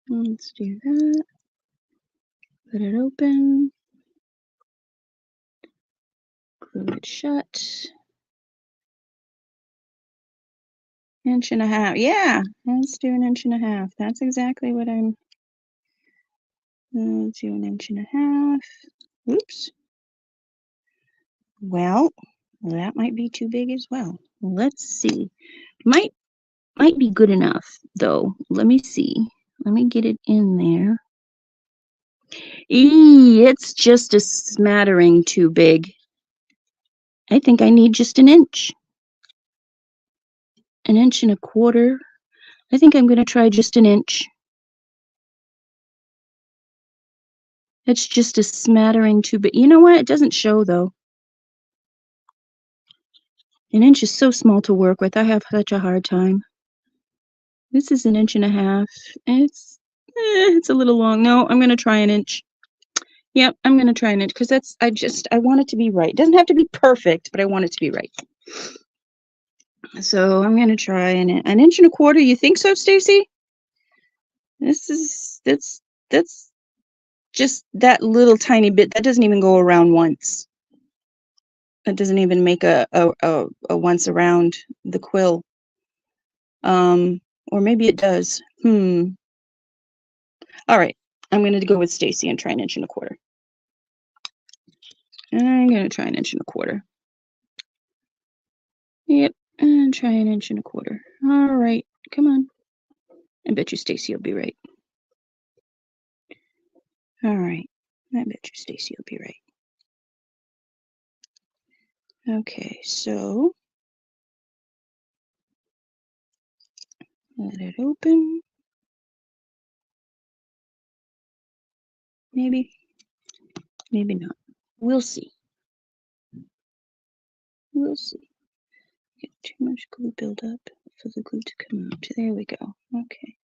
Let's do that. Put it open. Glue it shut. 1.5 inches. Yeah, let's do 1.5 inches. That's exactly what I'm. Let's do 1.5 inches. Oops. Well, that might be too big as well. Let's see. Might be good enough though. Let me see. Let me get it in there. It's just a smattering too big. I think I need just an inch. An inch and a quarter. I think I'm going to try just an inch. It's just a smattering too big. You know what? It doesn't show though. An inch is so small to work with. I have such a hard time. This is an inch and a half. It's a little long. No, I'm going to try an inch. Yep, I'm going to try an inch because I want it to be right. It doesn't have to be perfect, but I want it to be right. So I'm going to try an inch and a quarter. You think so, Stacy? That's just that little tiny bit. That doesn't even go around once. That doesn't even make a once around the quill. Or maybe it does. All right. I'm going to go with Stacy and try an inch and a quarter. I'm going to try an inch and a quarter. Yep, and try an inch and a quarter. All right, come on. I bet you Stacy will be right. All right, I bet you Stacy will be right. Okay, so let it open. Maybe, maybe not. We'll see. We'll see. Get too much glue buildup for the glue to come out. There we go. Okay.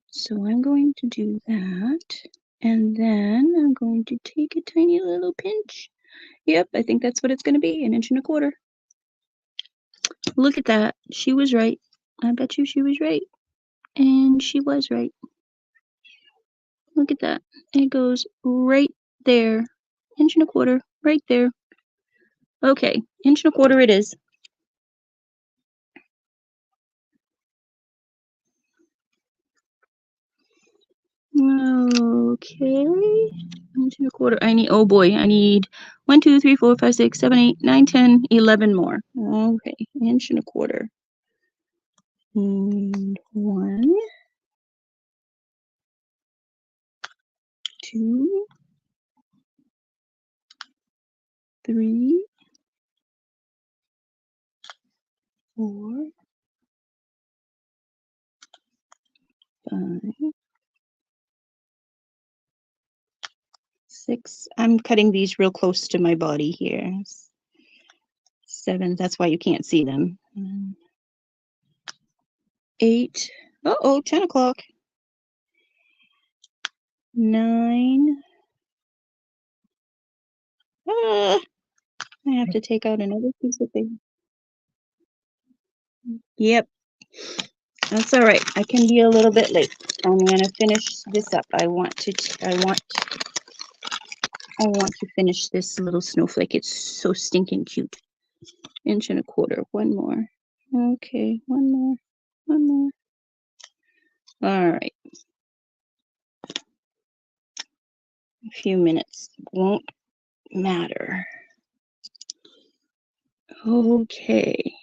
So I'm going to do that. And then I'm going to take a tiny little pinch. Yep, I think that's what it's going to be, an inch and a quarter. Look at that. She was right. I bet you she was right. And she was right. Look at that. It goes right there. Inch and a quarter, right there. Okay, inch and a quarter it is. Okay, inch and a quarter. Oh boy, I need 1, 2, 3, 4, 5, 6, 7, 8, 9, 10, 11 more. Okay, inch and a quarter. And 1, 2, 3, 4, 5, 6. I'm cutting these real close to my body here. 7. That's why you can't see them. 8. 10 o'clock. 9. I have to take out another piece of paper. Yep. That's all right. I can be a little bit late. I'm gonna finish this up. I want to finish this little snowflake. It's so stinking cute. Inch and a quarter. One more. Okay, one more. One more. All right. A few minutes won't matter. Okay.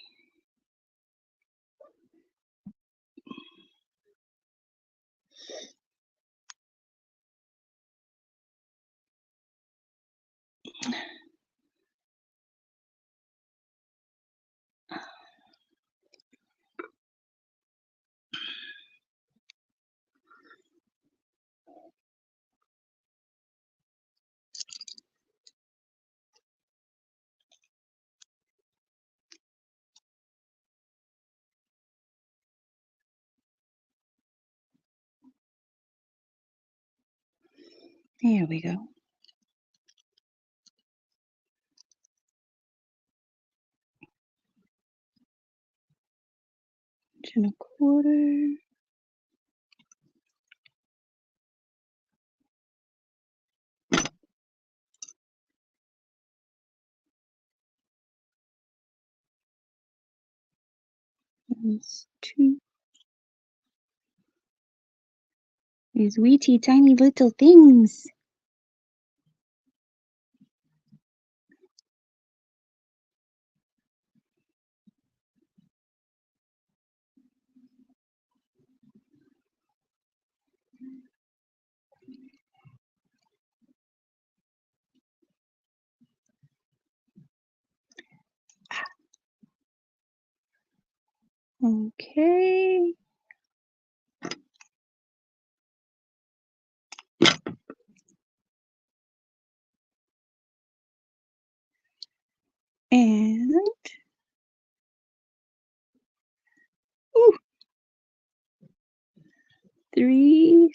Here we go. Inch and a quarter. That's 2. These weety tiny little things. Okay. And ooh, 3.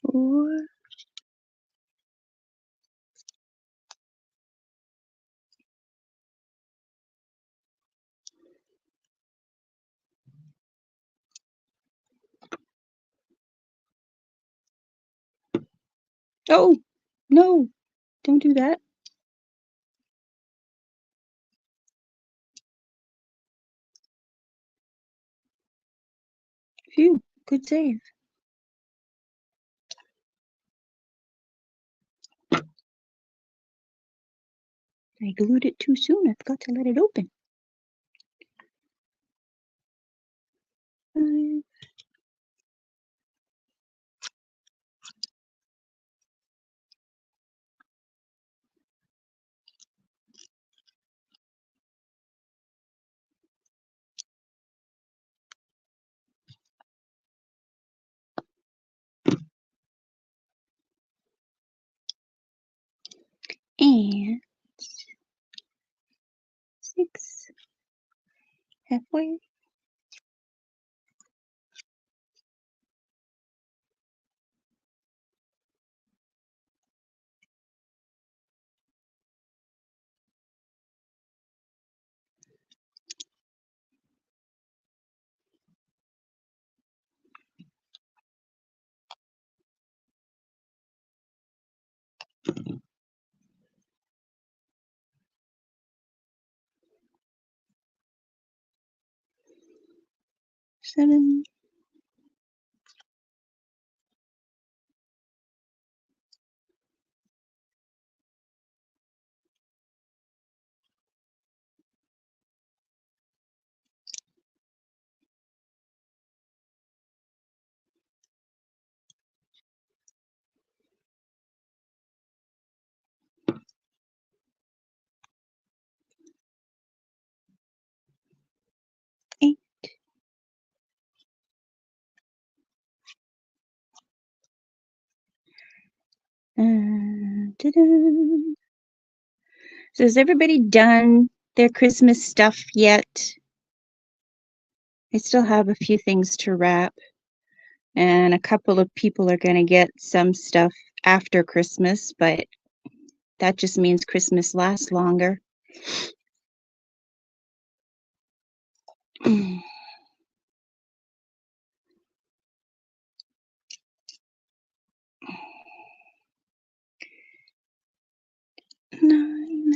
Four. Oh, no, don't do that. Phew, good save. I glued it too soon. I forgot to let it open. 5. And 6. Halfway. Seven. Eight. Ta-da. So has everybody done their Christmas stuff yet? I still have a few things to wrap, and a couple of people are going to get some stuff after Christmas, but that just means Christmas lasts longer. 9.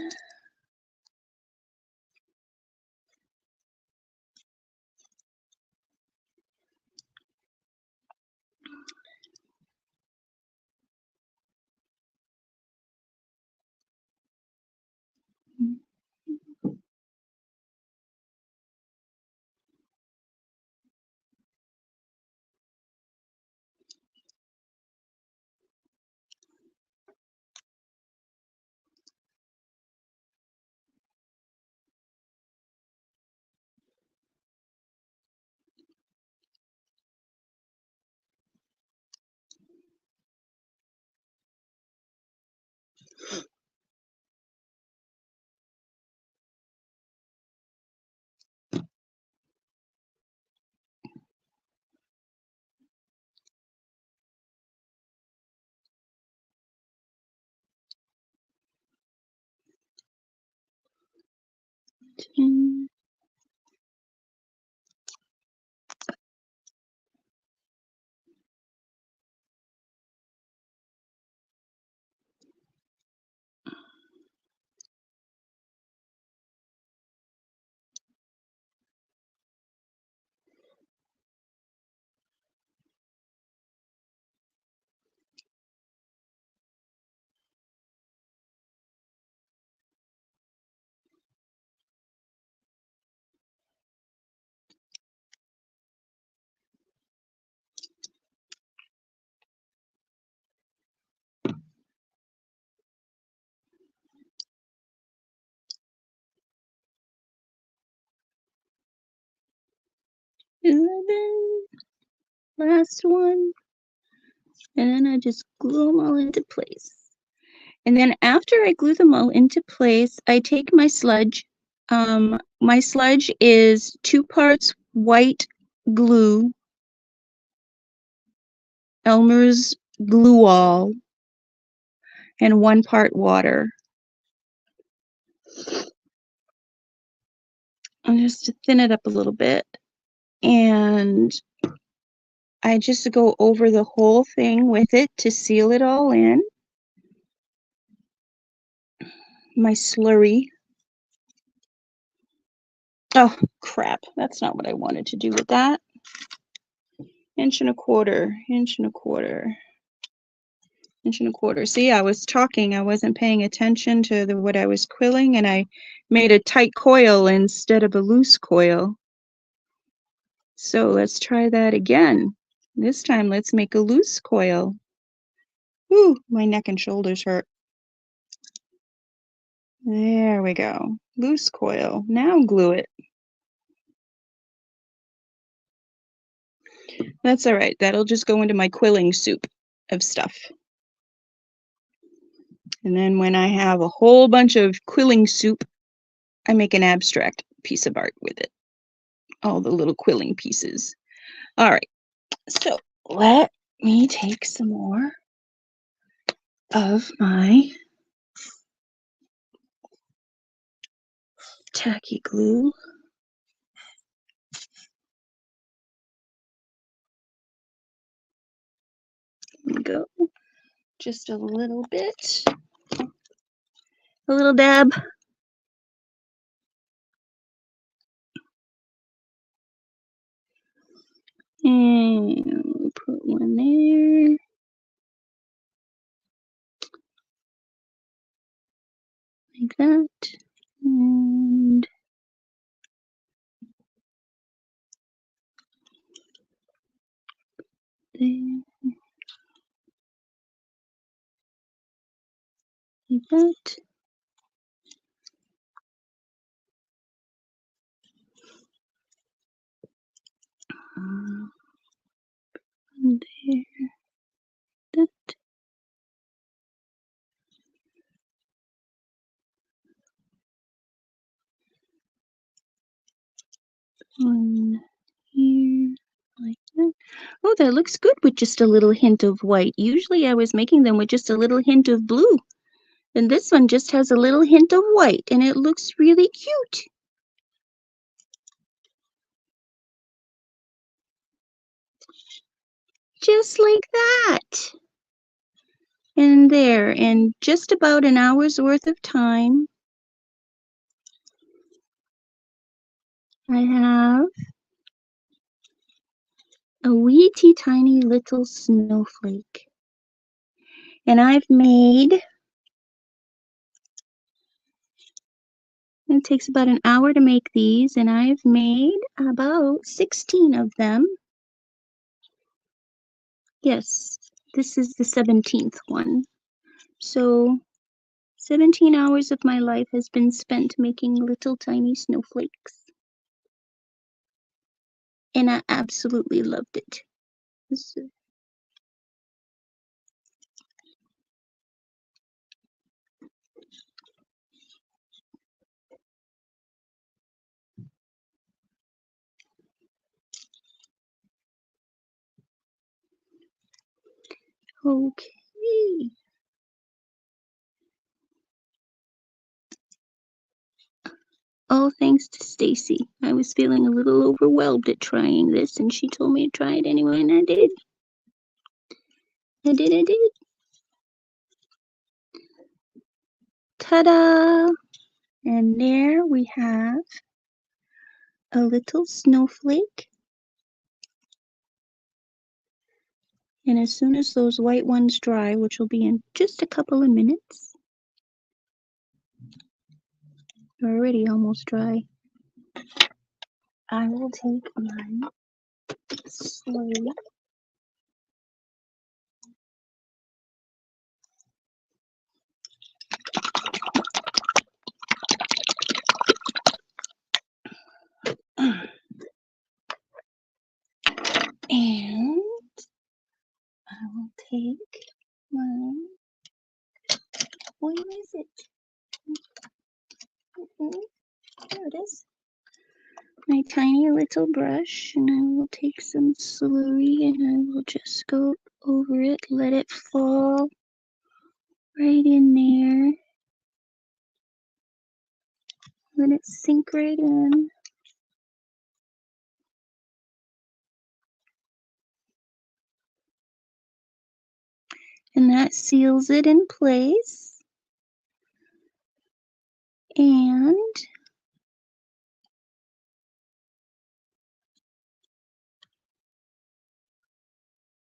Ten. 11. Last one. And then I just glue them all into place. And then after I glue them all into place, I take my sludge. My sludge is 2 parts white glue, Elmer's glue all, and 1 part water. And just to thin it up a little bit. And I just go over the whole thing with it to seal it all in. My slurry. Oh, crap. That's not what I wanted to do with that. 1.25 inches, 1.25 inches. See, I was talking. I wasn't paying attention to what I was quilling, and I made a tight coil instead of a loose coil. So let's try that again. This time, let's make a loose coil. Ooh, my neck and shoulders hurt. There we go. Loose coil. Now glue it. That's all right. That'll just go into my quilling soup of stuff. And then when I have a whole bunch of quilling soup, I make an abstract piece of art with it. All the little quilling pieces. All right. So let me take some more of my tacky glue. There we go. Just a little bit. A little dab. And put one there. Like that. And there. Like that. And there. That. One here, like that. Oh, that looks good with just a little hint of white. Usually I was making them with just a little hint of blue. And this one just has a little hint of white, and it looks really cute. Just like that. And there, in just about an hour's worth of time, I have a wee tiny little snowflake. And I've made, it takes about an hour to make these, and I've made about 16 of them. Yes, this is the 17th one. So 17 hours of my life has been spent making little tiny snowflakes. And I absolutely loved it. Okay. All thanks to Stacy. I was feeling a little overwhelmed at trying this, and she told me to try it anyway, and I did. I did. Ta-da! And there we have a little snowflake. And as soon as those white ones dry, which will be in just a couple of minutes, they're already almost dry, I will take my slurry. cake. Where is it? There it is. My tiny little brush, and I will take some slurry and I will just go over it, let it fall right in there. Let it sink right in. And that seals it in place. And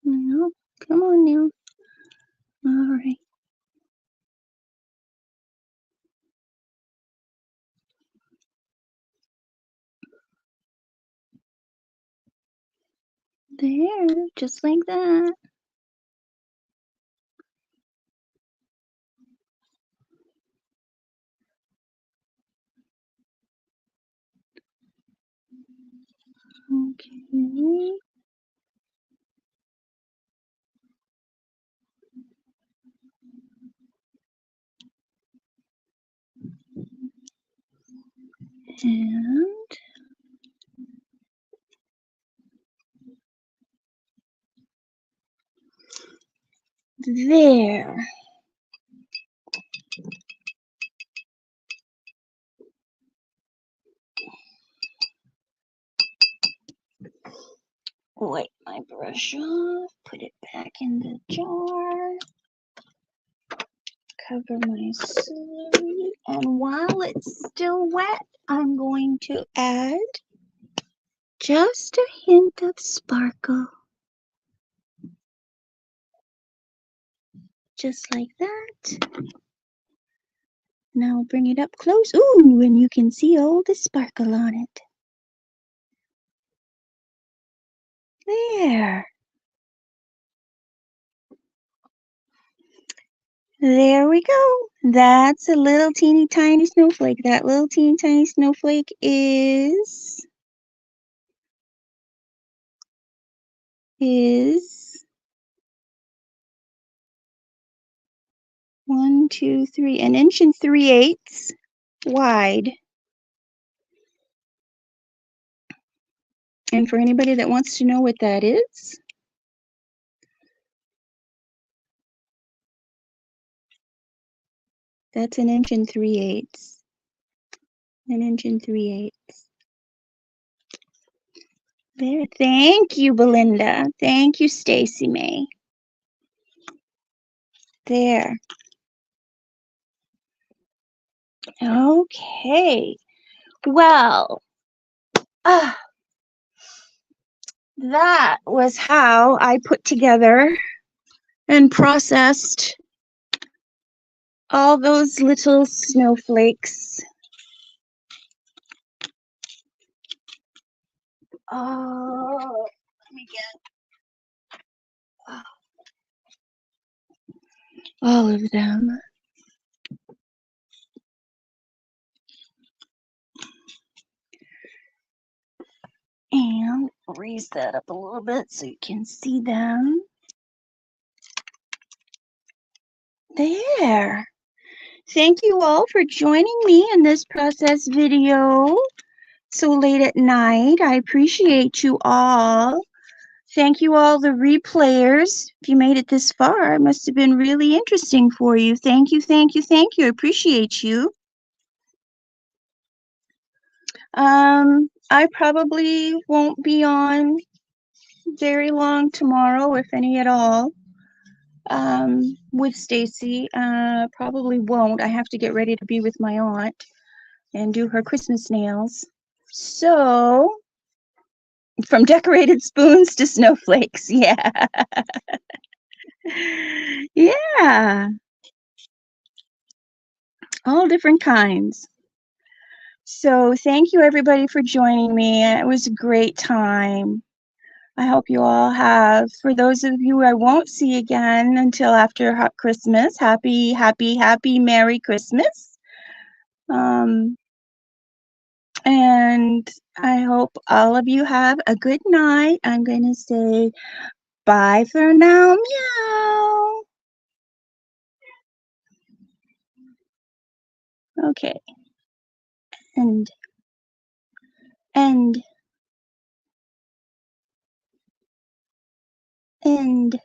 now, come on now. All right. There, just like that. Okay. And there. Wipe my brush off, put it back in the jar, cover my slurry, and while it's still wet, I'm going to add just a hint of sparkle. Just like that. Now bring it up close. Ooh, and you can see all the sparkle on it. There. There we go. That's a little teeny tiny snowflake. That little teeny tiny snowflake is 1, 2, 3, an inch and 3/8 wide. And for anybody that wants to know what that is, that's an inch and 3/8. An inch and 3/8. There. Thank you, Belinda. Thank you, Stacy May. There. Okay. Well, that was how I put together and processed all those little snowflakes. Oh, let me get all of them. And raise that up a little bit so you can see them. There. Thank you all for joining me in this process video so late at night. I appreciate you all. Thank you all the replayers. If you made it this far, it must have been really interesting for you. Thank you, thank you, thank you. I appreciate you. I probably won't be on very long tomorrow, if any at all, with Stacy. Probably won't. I have to get ready to be with my aunt and do her Christmas nails. So, from decorated spoons to snowflakes, yeah. Yeah. All different kinds. So thank you everybody for joining me. It was a great time. I hope you all have, for those of you I won't see again until after Christmas, happy, Merry Christmas. And I hope all of you have a good night. I'm going to say bye for now. Meow. Okay. End. End. End.